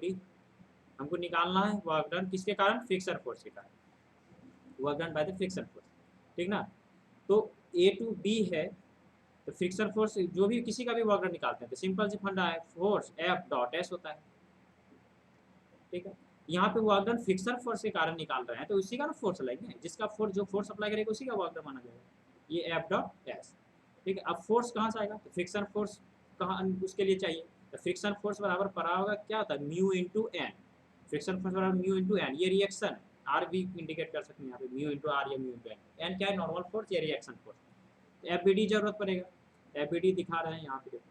हमको निकालना है वर्क डन किसके कारण, फ्रिक्शन फोर्स के कारण, work done by the friction force, ठीक ना। तो ए टू बी है, तो फ्रिक्शन फोर्स जो भी किसी का भी वर्क डन निकालते हैं तो सिंपल सी फंडा है, फोर्स एफ डॉट एस होता है, ठीक है। यहाँ पे वर्क डन फ्रिक्शन फोर्स के कारण निकाल रहे हैं तो उसी का ना फोर्स लगेगा, जिसका फोर्स जो फोर्स अप्लाई करेगा उसी का वर्क डन माना जाएगा, ये एफ डॉट एस, ठीक है। अब फोर्स कहाँ से आएगा, तो फ्रिक्शन फोर्स कहाँ उसके लिए चाहिए, तो फ्रिक्शन फोर्स बराबर पड़ा होगा क्या होता है, mu into N. Friction force बराबर म्यू इंटू एन, ये रिएक्शन आर भी इंडिकेट कर सकते हैं यहाँ पे, म्यू इंटू आर या म्यू इंटू एन। एन क्या है, नॉर्मल फोर्स या reaction force. F B D जरूरत पड़ेगा, एफ बी डी दिखा रहे हैं यहाँ पे देखो,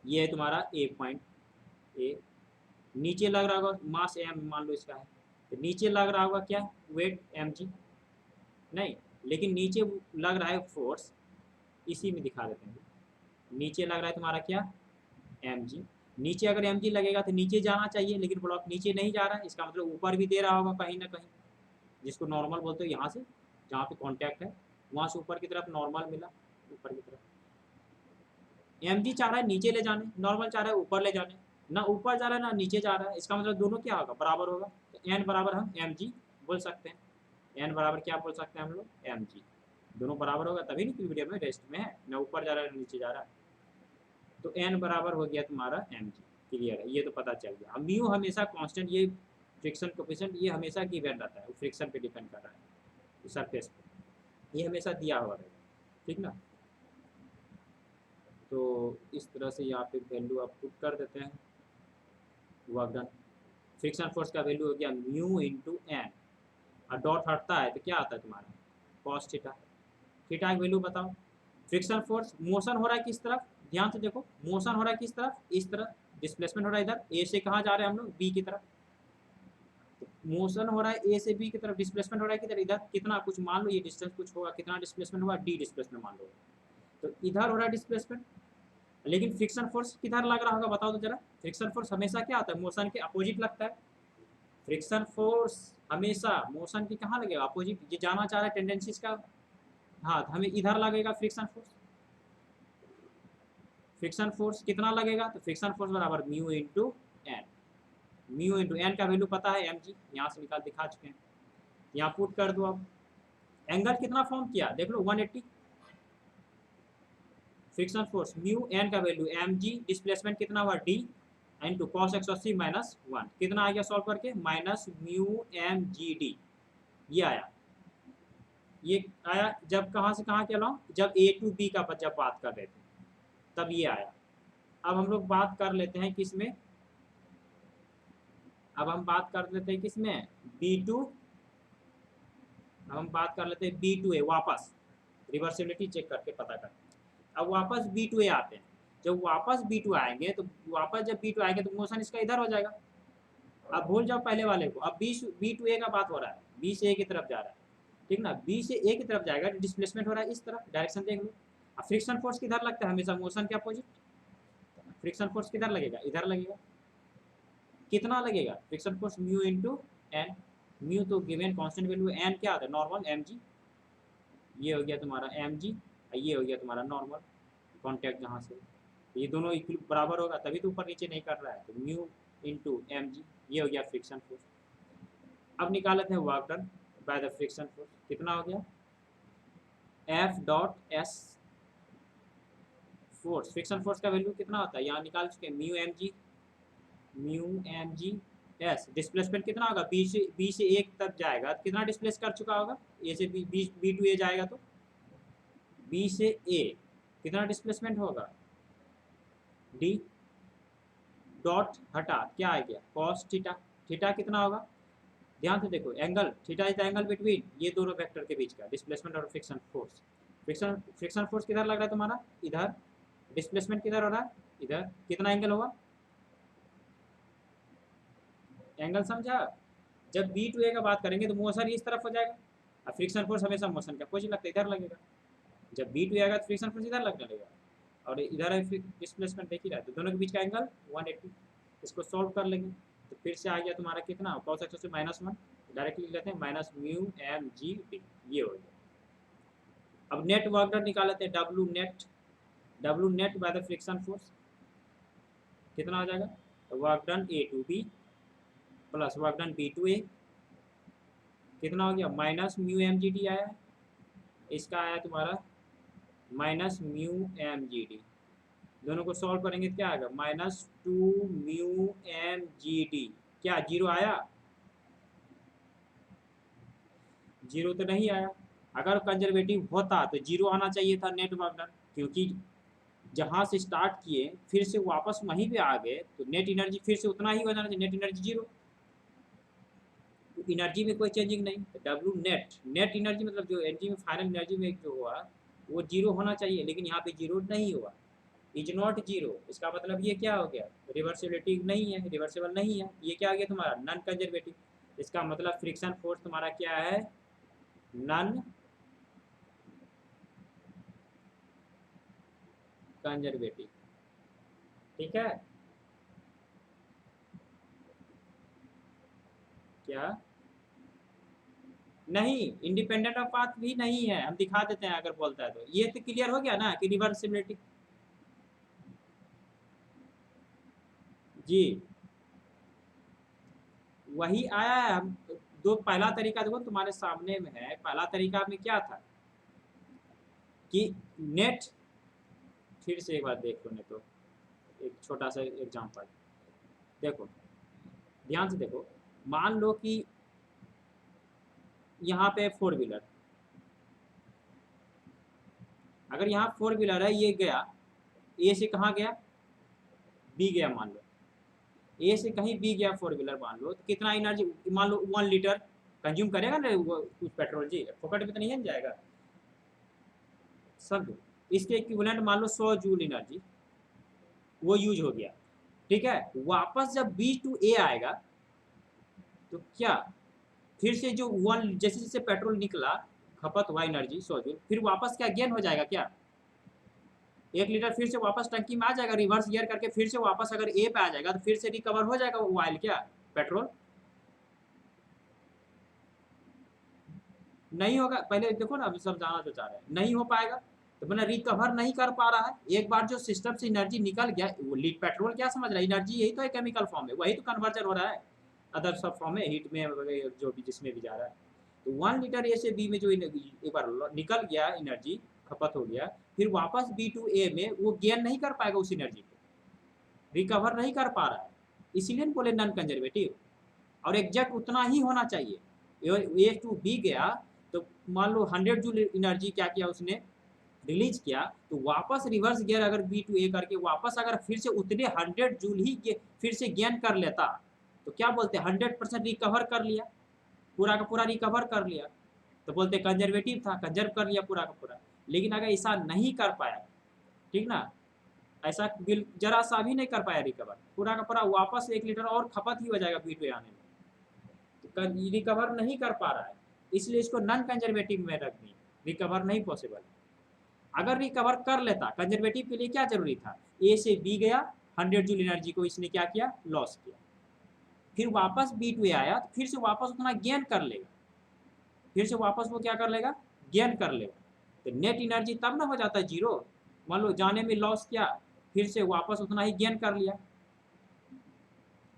ये है तुम्हारा ए पॉइंट ए, नीचे लग रहा होगा मास एम मान लो इसका है, तो नीचे लग रहा होगा क्या, वेट एम जी, नहीं, लेकिन नीचे लग रहा है फोर्स, इसी में दिखा देते हैं। नीचे लग रहा है तुम्हारा क्या, एम जी। नीचे अगर एम जी लगेगा तो नीचे जाना चाहिए, लेकिन ब्लॉक नीचे नहीं जा रहा है, इसका मतलब ऊपर भी दे रहा होगा कहीं ना कहीं, जिसको नॉर्मल बोलते हो, यहाँ से जहाँ पे कॉन्टैक्ट है वहाँ से ऊपर की तरफ नॉर्मल मिला, ऊपर की तरफ। एम जी चाह रहा है नीचे ले जाने, नॉर्मल चाह रहा है ऊपर ले जाने, ना ऊपर जा रहा है ना नीचे जा रहा है, इसका मतलब दोनों क्या होगा, बराबर होगा। तो एन बराबर हम एम जी बोल सकते हैं, एन बराबर क्या बोल सकते हैं हम लोग, एम जी। दोनों बराबर होगा तभी नहीं वीडियो में रेस्ट में है, ना ऊपर जा रहा है ना नीचे जा रहा है, तो एन बराबर हो गया तुम्हारा एम जी। क्लियर है, ये तो पता चल गया। अब म्यू हमेशा कांस्टेंट, ये फ्रिक्शन कोफिशिएंट ये हमेशा गिवन रहता है, वो फ्रिक्शन पे डिपेंड कर रहा है सरफेस पे, ये हमेशा दिया हुआ रहेगा, ठीक ना। तो इस तरह से यहाँ पे वैल्यू आप पुट कर देते हैं, वर्क डन। फ्रिक्शन फोर्स का वैल्यू हो गया म्यू इंटू एन, और डॉट हटता है तो क्या आता है तुम्हारा, कॉस थीटा। थीटा की वैल्यू बताओ। फ्रिक्शन फोर्स मोशन हो रहा है किस तरफ, ध्यान से देखो, मोशन हो रहा है किस तरफ, इस तरफ, डिस्प्लेसमेंट हो रहा है इधर, ए से कहाँ जा रहे हैं हम लोग, बी की तरफ, मोशन हो रहा है ए से बी की तरफ, डिस्प्लेसमेंट हो रहा है किधर, इधर कितना कुछ मान लो, ये डिस्टेंस कुछ होगा, कितना डिस्प्लेसमेंट होगा, डी डिस्प्लेसमेंट मान लो, तो इधर हो रहा है डिस्प्लेसमेंट, लेकिन फ्रिक्शन फोर्स किधर लग रहा होगा बताओ तो जरा। फ्रिक्शन फोर्स हमेशा क्या आता है, मोशन के अपोजिट लगता है। फ्रिक्शन फोर्स हमेशा मोशन की कहाँ लगेगा, अपोजिट। ये जाना चाह रहा है टेंडेंसीज का, हाँ तो हमें इधर लगेगा फ्रिक्शन फोर्स। फ्रिक्शन फोर्स कितना लगेगा, तो फ्रिक्शन फोर्स बराबर mu into N. Mu into N का वैल्यू पता है, एम जी, यहाँ से निकाल दिखा चुके हैं, यहाँ पुट कर दो। अब एंगल कितना फॉर्म किया देख लो, 180। फ्रिक्शन फोर्स म्यू, एन का वैल्यू एम जी, डिस्प्लेसमेंट कितना हुआ डी, इंटू कॉस 180 माइनस 1, कितना आ गया सॉल्व करके, minus mu M G D. ये आया, ये आया जब कहाँ से कहाँ के अलाउ, जब ए टू बी का जब बात कर रहे थे तब ये आया। अब हम लोग बात कर लेते हैं किसमें, अब हम बात कर लेते हैं किसमें, बी टू। अब हम बात कर लेते हैं बी टू ए, वापस रिवर्सिबिलिटी चेक करके पता कर। अब वापस बी टू ए आते हैं, जब वापस बी टू आएंगे तो वापस जब बी टू आएंगे तो मोशन इसका इधर हो जाएगा। अब भूल जाओ पहले वाले को, अब बी टू ए का बात हो रहा है, बी से ए की तरफ जा रहा है, ठीक ना, बी से ए की तरफ जाएगा, डिस्प्लेसमेंट हो रहा है इस तरफ, डायरेक्शन देख लो। अब फ्रिक्शन फोर्स किधर लगता है हमेशा, मोशन के अपोजिट। फ्रिक्शन फोर्स किधर लगेगा, इधर लगेगा। कितना लगेगा friction force, mu into N. Mu तो गिवन कांस्टेंट वैल्यू, एन क्या आता है नॉर्मल, एम जी। ये हो गया तुम्हारा एम जी, ये हो गया तुम्हारा नॉर्मल कॉन्टैक्ट जहाँ से, ये दोनों इक्वल बराबर होगा तभी तो ऊपर नीचे नहीं कर रहा है, तो म्यू इंटू एम जी, ये हो गया फ्रिक्शन फोर्स। अब निकाल लेते हैं work done by the friction force, कितना हो गया, F dot S force, friction force का वैल्यू कितना होता है यहाँ निकाल चुके हैं, mu M G S, displacement कितना होगा, बी से एक तक जाएगा तो कितना डिस्प्लेस कर चुका होगा, ए से बी टू ए जाएगा तो बी से ए कितना डिस्प्लेसमेंट होगा, डी डॉट हटा क्या आ गया, कॉस थीटा। थीटा कितना होगा, ध्यान से देखो, angle theta is the angle between ये दोनों वेक्टर के बीच का, डिस्प्लेसमेंट और फ्रिक्शन फोर्स। फ्रिक्शन फोर्स किधर लग रहा है तुम्हारा, इधर। डिस्प्लेसमेंट किधर हो रहा है, इधर। कितना एंगल होगा, एंगल समझा। जब बी टू ए का बात करेंगे तो मोशन इस तरफ हो जाएगा, और फ्रिक्शन फोर्स हमेशा मोशन का अपोजिट लगता है, इधर लगेगा। जब बी टू आएगा तो फ्रिक्शन फोर्स इधर लगने लगेगा, और इधर है डिस्प्लेसमेंट देख ही रहा है, तो दोनों के बीच का एंगल 180। इसको सॉल्व कर लेंगे तो फिर से आ गया तुम्हारा कितना, कॉस एक्स से -1, डायरेक्टली लेते हैं minus mu M G D, ये हो गया। अब नेट वर्क डन निकाल लेते हैं, W net by the friction force कितना हो जाएगा, work done A to B plus work done B to A, कितना हो गया, minus mu M G D आया, इसका आया तुम्हारा minus mu M G D. दोनों को सॉल्व करेंगे तो क्या आएगा, -2 म्यू एम जी डी। क्या जीरो आया, जीरो तो नहीं आया। अगर कंजर्वेटिव होता तो जीरो आना चाहिए था नेट वर्क डन, क्योंकि जहाँ से स्टार्ट किए फिर से वापस वहीं पे आ गए तो नेट एनर्जी फिर से उतना ही हो जाना चाहिए, नेट एनर्जी जीरो, तो एनर्जी में कोई चेंजिंग नहीं। तो डब्लू नेट एनर्जी मतलब जो एनर्जी में फाइनल एनर्जी में जो हुआ वो जीरो होना चाहिए, लेकिन यहाँ पे जीरो नहीं हुआ, इज नॉट जीरो। इसका मतलब ये क्या हो गया, रिवर्सिबिलिटी नहीं है, रिवर्सिबल नहीं है, ये क्या आ गया तुम्हारा नॉन कंजर्वेटिव। इसका मतलब फ्रिक्शन फोर्स तुम्हारा क्या है, नॉन कंजर्वेटिव, ठीक है। क्या नहीं, इंडिपेंडेंट ऑफ पाथ भी नहीं है, हम दिखा देते हैं अगर बोलता है तो। ये तो क्लियर हो गया ना कि रिवर्सिबिलिटी, जी वही आया है। हम दो पहला तरीका देखो तुम्हारे सामने में है, पहला तरीका में क्या था कि नेट, फिर से एक बार देख लो, नहीं तो एक छोटा सा एग्जांपल देखो, ध्यान से देखो, मान लो कि यहाँ पे 4 व्हीलर, अगर यहाँ 4 व्हीलर है, ये गया ए से कहाँ गया, बी गया, मान लो ए से कहीं बी गया 4 व्हीलर, मान लो तो कितना एनर्जी, मान लो 1 लीटर कंज्यूम करेगा ना वो कुछ पेट्रोल, जी फोकट में तो नहीं जाएगा, समझो। इसके इक्विवेलेंट मान लो 100 जूल एनर्जी वो यूज हो गया, ठीक है। वापस जब बी टू ए आएगा तो क्या फिर से जो वन जैसे जैसे पेट्रोल निकला, खपत हुआ एनर्जी 100 जूल, फिर वापस क्या गेन हो जाएगा क्या? 1 लीटर फिर से वापस टंकी में आ जाएगा, रिवर्स गियर करके फिर से वापस अगर ए पे आ जाएगा तो फिर से रिकवर हो जाएगा वो ऑयल, क्या पेट्रोल? नहीं होगा। पहले देखो ना, अभी सब जाना जो चाह रहे हैं, नहीं हो पाएगा। तो मैंने रिकवर नहीं कर पा रहा है। एक बार जो सिस्टम से एनर्जी निकल गया, वो लीड पेट्रोल क्या समझ रहा है, एनर्जी यही तो है, केमिकल फॉर्म में वही तो कन्वर्जन हो रहा है अदर सब फॉर्म में, हीट में वगैरह जो भी जिसमें भी जा रहा है। तो 1 लीटर ए से बी में जो एक बार निकल गया एनर्जी, खपत हो गया, फिर वापस बी टू ए में वो गेन नहीं कर पाएगा उस एनर्जी को, रिकवर नहीं कर पा रहा है, इसीलिए बोले नॉन कंजर्वेटिव। और एग्जैक्ट उतना ही होना चाहिए। ए टू बी गया तो मान लो 100 जूल एनर्जी क्या किया उसने, रिलीज किया, तो वापस रिवर्स गियर अगर बी टू ए करके वापस अगर फिर से उतने 100 जूल ही फिर से गेन कर लेता, तो क्या बोलते हैं 100% रिकवर कर लिया, पूरा का पूरा रिकवर कर लिया, तो बोलते कंजर्वेटिव था, कंजर्व कर लिया पूरा का पूरा। लेकिन अगर ऐसा नहीं कर पाया, ठीक ना, ऐसा जरा सा भी नहीं कर पाया रिकवर, पूरा का पूरा वापस 1 लीटर और खपत ही हो जाएगा बी टू ए आने में, तो रिकवर नहीं कर पा रहा है, इसलिए इसको नॉन कंजर्वेटिव में रख दी, रिकवर नहीं पॉसिबल। अगर रिकवर कर लेता, कंजर्वेटिव के लिए क्या जरूरी था, ए से बी गया, 100 जूल एनर्जी को इसने क्या किया, लॉस किया, फिर वापस बी टू ए आया तो फिर से वापस उतना गेन कर लेगा, फिर से वापस वो क्या कर लेगा, गेन कर लेगा, तो नेट एनर्जी तब ना हो जाता है जीरो। मान लो जाने में लॉस किया, फिर से वापस उतना ही गेन कर लिया,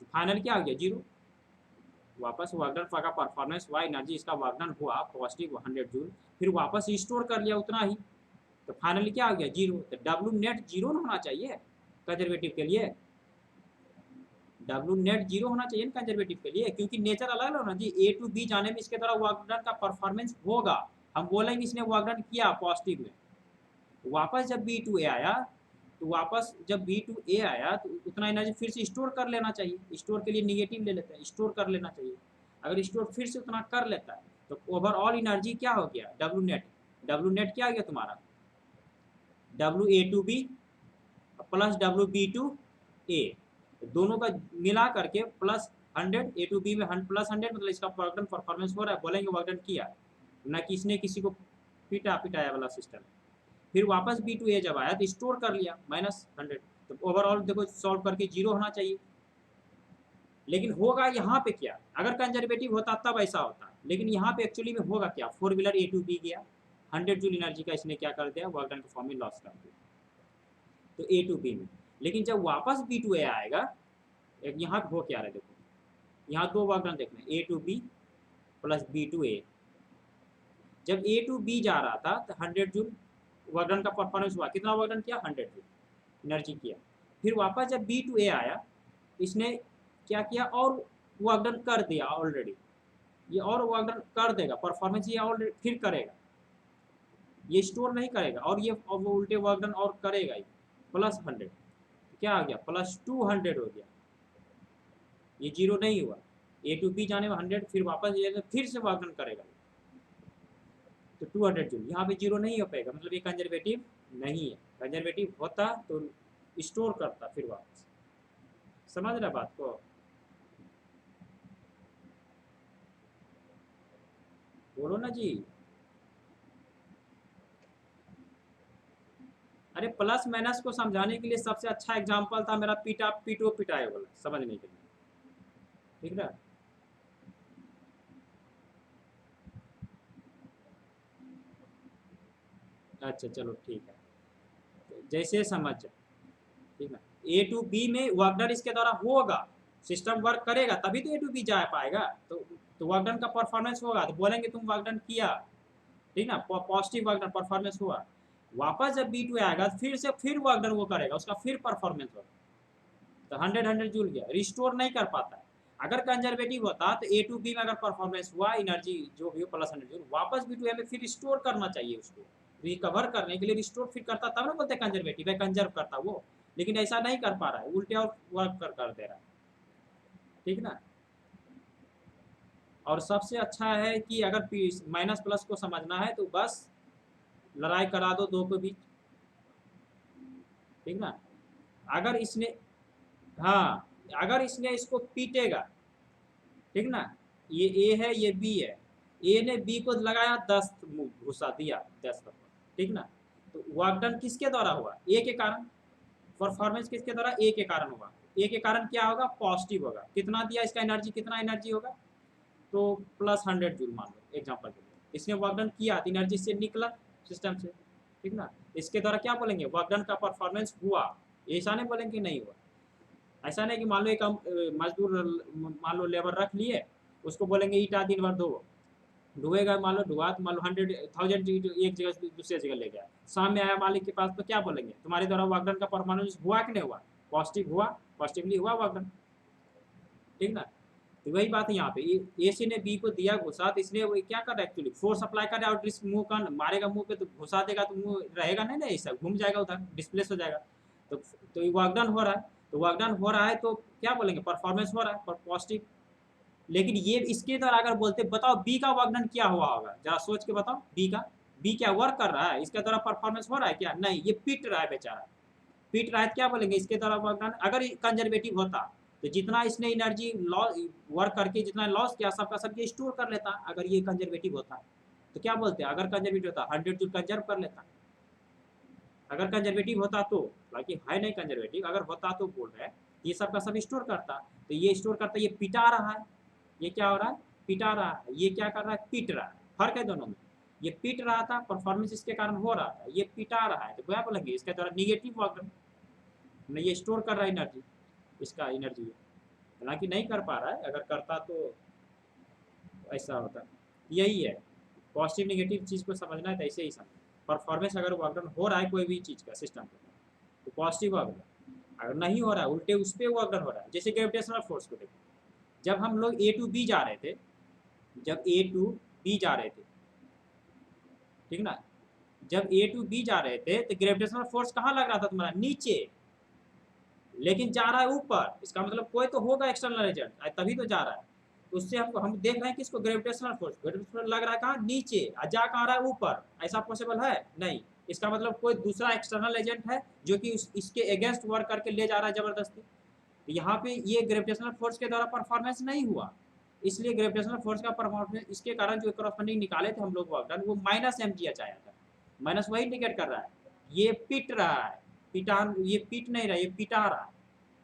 तो फाइनल क्या हो गया, जीरो। वापस वर्कडन का परफॉर्मेंस हुआ, एनर्जी इसका वर्कडन हुआ पॉजिटिव 100 जूल, फिर वापस स्टोर कर लिया उतना ही, तो फाइनली क्या हो गया, जीरो। तो डब्ल्यू नेट जीरो होना चाहिए कंजर्वेटिव के लिए, डब्ल्यू नेट जीरो होना चाहिए कंजर्वेटिव के लिए, क्योंकि नेचर अलग है ना जी, ए टू बी जाने में इसके द्वारा वर्कडन का परफॉर्मेंस होगा, हम बोलेंगे इसने वर्कडन किया पॉजिटिव में, वापस जब बी टू ए आया, तो वापस जब बी टू ए आया तो उतना एनर्जी फिर से स्टोर कर लेना चाहिए, स्टोर के लिए निगेटिव ले लेते हैं, स्टोर कर लेना चाहिए। अगर स्टोर फिर से उतना कर लेता है तो ओवरऑल एनर्जी क्या हो गया, डब्ल्यू नेट, डब्ल्यू नेट क्या हो गया तुम्हारा, W A to B plus W B to A, दोनों का मिला करके प्लस 100, ए टू बी में प्लस 100, मतलब इसका वर्कडन परफॉर्मेंस हो रहा है, बोलेंगे वर्कडन किया, न कि इसने किसी को पिटाया वाला सिस्टम। फिर वापस बी टू ए जब आया तो स्टोर कर लिया -100, तो ओवरऑल देखो सॉल्व करके जीरो होना चाहिए। लेकिन होगा यहाँ पे क्या, अगर कंजर्वेटिव होता तब ऐसा होता, लेकिन यहाँ पे एक्चुअली में होगा क्या, 4 व्हीलर ए टू बी गया, 100 जूल एनर्जी का इसने क्या कर दिया, वर्कडन के फॉर्म में लॉस कर दिया, तो ए टू बी में। लेकिन जब वापस बी टू ए आएगा, एक यहाँ पे हो क्या रहा है देखो, यहाँ दो वर्कडन देखना, A to B plus B to A. जब ए टू बी जा रहा था तो 100 जूल वर्कडन का परफॉर्मेंस हुआ, कितना वर्कडन किया, 100 जूल एनर्जी किया। फिर वापस जब बी टू ए आया, इसने क्या किया, और वर्कडन कर दिया ऑलरेडी, ये और वर्कडन कर देगा, परफॉर्मेंस ये ऑलरेडी फिर करेगा, ये स्टोर नहीं करेगा, और ये वो उल्टे वर्कडन और करेगा ही, प्लस 100, क्या आ गया, प्लस 200 हो गया, ये जीरो नहीं हुआ, ए टू बी जाने में 100, फिर वापस ये फिर से वर्कडन करेगा, तो 200 जूल, यहाँ पे जीरो नहीं हो पाएगा, मतलब ये कंजर्वेटिव नहीं है, कंजर्वेटिव होता तो स्टोर करता फिर वापस, समझ रहा बात को। बोलो ना जी। अरे प्लस माइनस को समझाने के लिए सबसे अच्छा एग्जांपल था मेरा पीटो पिटाए वाला, समझने के लिए, ठीक ना। अच्छा चलो ठीक है, तो जैसे समझ जाए, ठीक है, ए टू बी में वर्कडन इसके द्वारा होगा, सिस्टम वर्क करेगा तभी तो ए टू बी जा पाएगा, तो वर्कडन का परफॉर्मेंस होगा, तो बोलेंगे तुम वर्कडन किया, ठीक ना, पॉजिटिव वर्कडन परफॉर्मेंस हुआ। वापस जब बी टू आएगा फिर से फिर वर्कडन वो करेगा, उसका फिर परफॉर्मेंस होगा, तो 100 जूल गया, रिस्टोर नहीं कर पाता है। अगर कंजर्वेटिव होता तो ए टू बी में अगर परफॉर्मेंस हुआ, एनर्जी जो भी हो प्लस 100 जूल, वापस बी टू ए में फिर रिस्टोर करना चाहिए उसको, रिकवर करने के लिए रिस्टोर फिर करता, तब ना बोलते कंजर्वेटिव है, कंजर्व करता वो, लेकिन ऐसा नहीं कर पा रहा है, उल्टे और वर्क कर दे रहा है, ठीक ना। और सबसे अच्छा है कि अगर माइनस प्लस को समझना है तो बस लड़ाई करा दो दो के बीच, ठीक ना। अगर इसने, हाँ, अगर इसने इसको पीटेगा, ठीक ना, ये ए है, ये बी है, ए ने बी को लगाया 10 घुसा दिया 10 पर, ठीक ना। तो वर्क डन किसके द्वारा हुआ, ए के कारण। परफॉर्मेंस किसके द्वारा, ए के कारण हुआ। ए के कारण क्या होगा, पॉजिटिव होगा। कितना दिया इसका एनर्जी, कितना एनर्जी होगा, तो +100 जूल मान लो एग्जाम्पल के लिए। इसने वर्क डन किया तो एनर्जी से निकला सिस्टम से, ठीक ना। इसके द्वारा क्या बोलेंगे, वर्क डन का परफॉर्मेंस हुआ, ऐसा नहीं बोलेंगे नहीं हुआ। ऐसा नहीं कि मान लो एक मजदूर, मान लो लेबर रख लिए, उसको बोलेंगे ईटा दिन भर दो, ढुएगा, मान लो ढुआ तो मान लो 100,000 एक जगह से दूसरी जगह ले गया, शाम में आया मालिक के पास, तो क्या बोलेंगे, तुम्हारे द्वारा वर्कडन का परफॉर्मेंस हुआ कि नहीं हुआ, पॉजिटिव हुआ, पॉजिटिवली हुआ वर्कडन, ठीक ना। तो वही बात है यहाँ पे, ए सी ने बी को दिया घुसा, तो इसलिए वो क्या कर रहा है एक्चुअली, फोर्स अप्लाई कर रहा है, और मुंह का मारेगा मुंह पे, तो घुसा देगा तो मुंह रहेगा नहीं ना, ऐसा घूम जाएगा उधर, डिस्प्लेस हो जाएगा। तो ये वर्कडन हो रहा है, तो वर्कडन हो रहा है तो क्या बोलेंगे, परफॉर्मेंस हो रहा है पॉजिटिव। लेकिन ये इसके द्वारा अगर बोलते बताओ बी का वर्कडन क्या हुआ होगा, जरा सोच के बताओ, बी क्या वर्क कर रहा है, इसके द्वारा परफॉर्मेंस हो रहा है क्या, नहीं, ये पीट रहा है बेचारा, पीट रहा है, क्या बोलेंगे इसके द्वारा वर्कडन। अगर कंजर्वेटिव होता तो जितना इसने एनर्जी लॉस वर्क करके जितना लॉस किया सबका सब ये स्टोर कर लेता, अगर ये कंजर्वेटिव होता तो क्या बोलते हैं, अगर कंजर्वेटिव होता 100 जूल कंजर्व कर लेता, अगर कंजर्वेटिव होता तो, बाकी है नहीं कंजर्वेटिव, अगर होता तो बोल रहे हैं ये सब का सब स्टोर करता, तो ये स्टोर करता, ये पिटा रहा है, ये क्या हो रहा है, पिटा रहा है, ये क्या कर रहा है, पीट रहा है, फर्क है दोनों में। ये पीट रहा था, परफॉर्मेंस इसके कारण हो रहा था, ये पिटा रहा है, तो क्या बोलेंगे इसके द्वारा निगेटिव वर्क, ये स्टोर कर रहा है एनर्जी, इसका एनर्जी, हालांकि नहीं कर पा रहा है, अगर करता तो ऐसा होता। यही है, पॉजिटिव नेगेटिव चीज़ को समझना है तो ऐसे ही समझ, परफॉर्मेंस अगर वर्कडन हो रहा है कोई भी चीज़ का सिस्टम का, तो पॉजिटिव वर्कडन, अगर नहीं हो रहा है उल्टे उस पर वर्कडन हो रहा है। जैसे ग्रेविटेशनल फोर्स को देखो, जब हम लोग ए टू बी जा रहे थे, जब ए टू बी जा रहे थे, ठीक ना, जब ए टू बी जा रहे थे तो ग्रेविटेशनल फोर्स कहाँ लग रहा था तुम्हारा, नीचे, लेकिन जा रहा है ऊपर, इसका मतलब कोई तो होगा एक्सटर्नल एजेंट तभी तो जा रहा है। तो उससे हम देख रहे हैं कि इसको ग्रेविटेशनल फोर्स, ग्रेविटेशनल लग रहा है कहाँ, नीचे, जा कहाँ रहा है, ऊपर, ऐसा पॉसिबल है नहीं। इसका मतलब कोई दूसरा एक्सटर्नल एजेंट है जो कि इसके अगेंस्ट वर्क करके ले जा रहा है जबरदस्ती। तो यहाँ पे ये ग्रेविटेशनल फोर्स के द्वारा परफॉर्मेंस नहीं हुआ, इसलिए ग्रेविटेशनल फोर्स का परफॉर्मेंस, इसके कारण जो करस्पॉन्डिंग निकाले थे हम लोग वर्क डन, वो -mgh आया था, माइनस वही इंडिकेट कर रहा है, ये पिट रहा है, पिटान, ये पीट नहीं रहा, ये पिटा रहा है,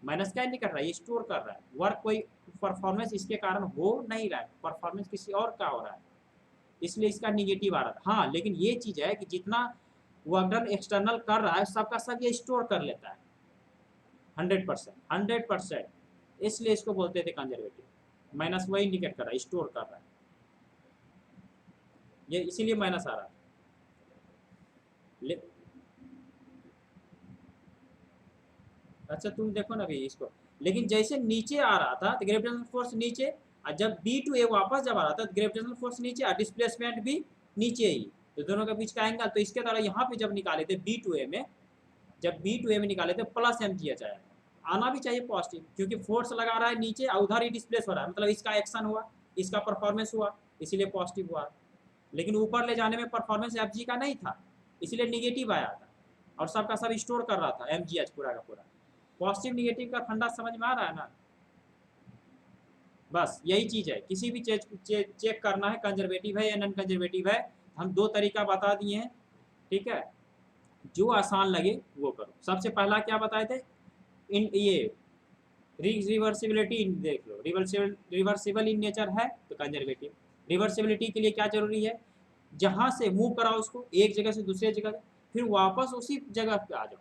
माइनस क्या नहीं कर रहा है, ये स्टोर कर रहा है वर्क, कोई परफॉर्मेंस इसके कारण हो नहीं रहा है, परफॉर्मेंस किसी और का हो रहा है, इसलिए इसका निगेटिव आ रहा था। हाँ, लेकिन ये चीज़ है कि जितना वर्क डन एक्सटर्नल कर रहा है सबका सब ये स्टोर कर लेता है 100%, 100%, इसलिए इसको बोलते थे कंजर्वेटिव, माइनस वही इंडिकेट कर रहा है, स्टोर कर रहा है, ये इसीलिए माइनस आ रहा है। अच्छा तुम देखो ना अभी इसको, लेकिन जैसे नीचे आ रहा था तो ग्रेविटेशनल फोर्स नीचे, और जब बी टू ए वापस जब आ रहा था तो ग्रेविटेशनल फोर्स नीचे और डिस्प्लेसमेंट भी नीचे ही, तो दोनों के बीच का एंगल, तो इसके द्वारा यहाँ पे जब निकाले थे बी टू ए में, जब बी टू ए में निकाले थे +mgh आया, आना भी चाहिए पॉजिटिव, क्योंकि फोर्स लगा रहा है नीचे और उधर ही डिस्प्लेस हो रहा है, मतलब इसका एक्शन हुआ, इसका परफॉर्मेंस हुआ, इसीलिए पॉजिटिव हुआ। लेकिन ऊपर ले जाने में परफॉर्मेंस एफ का नहीं था, इसीलिए निगेटिव आया था, और सबका सब स्टोर कर रहा था mgh पूरा का पूरा। पॉजिटिव निगेटिव का फंडा समझ में आ रहा है ना, बस यही चीज़ है, किसी भी चेक करना है कंजर्वेटिव है या नॉन कंजर्वेटिव है, हम दो तरीका बता दिए हैं, ठीक है, जो आसान लगे वो करो। सबसे पहला क्या बताए थे, इन ये रिवर्सिबिलिटी देख लो, रिवर्सिबल इन नेचर है तो कंजर्वेटिव। रिवर्सिबिलिटी के लिए क्या जरूरी है, जहाँ से मूव कराओ उसको एक जगह से दूसरे जगह, फिर वापस उसी जगह पे आ जाओ,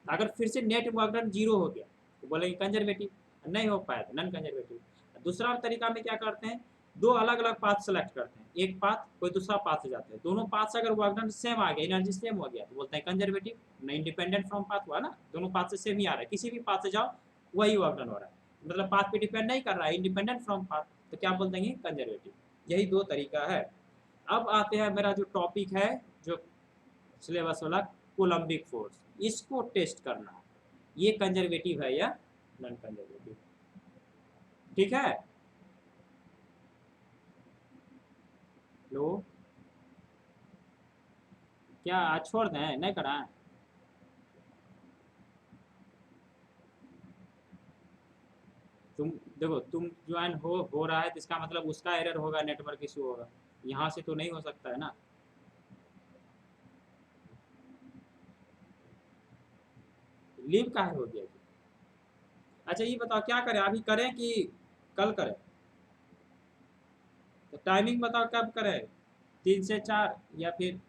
अगर फिर से नेट वर्कडन 0 हो गया तो बोलेंगे कंजर्वेटिव, नहीं हो पाया तो नॉन कंजर्वेटिव। दूसरा तरीका में क्या करते हैं, दो अलग अलग पाथ सेलेक्ट करते हैं, एक पाथ कोई दूसरा पाथ से जाते हैं, दोनों पाथ से अगर वर्कडन सेम आ गया, एनर्जी सेम हो गया तो बोलते हैं कंजर्वेटिव, नहीं इंडिपेंडेंट फ्रॉम पाथ हुआ ना, दोनों पाथ से सेम ही आ रहा है, किसी भी पाथ से जाओ वही वर्कडन हो रहा है, मतलब पाथ पे डिपेंड नहीं कर रहा है, इंडिपेंडेंट फ्रॉम पाथ, तो क्या बोल देंगे कंजर्वेटिव। यही दो तरीका है। अब आते हैं मेरा जो टॉपिक है, जो सिलेबस वाला, कोलम्बिक फोर्स, इसको टेस्ट करना है, ये कंजर्वेटिव है या नॉन कंजर्वेटिव, ठीक है। लो क्या आज छोड़ दें, नहीं कराएं, तुम देखो, तुम ज्वाइन हो रहा है तो इसका मतलब उसका एरर होगा, नेटवर्क इशू होगा, यहाँ से तो नहीं हो सकता है ना। लीव काहे हो गया जी? अच्छा ये बताओ क्या करें, अभी करें कि कल करें? तो टाइमिंग बताओ कब करें, 3 से 4 या फिर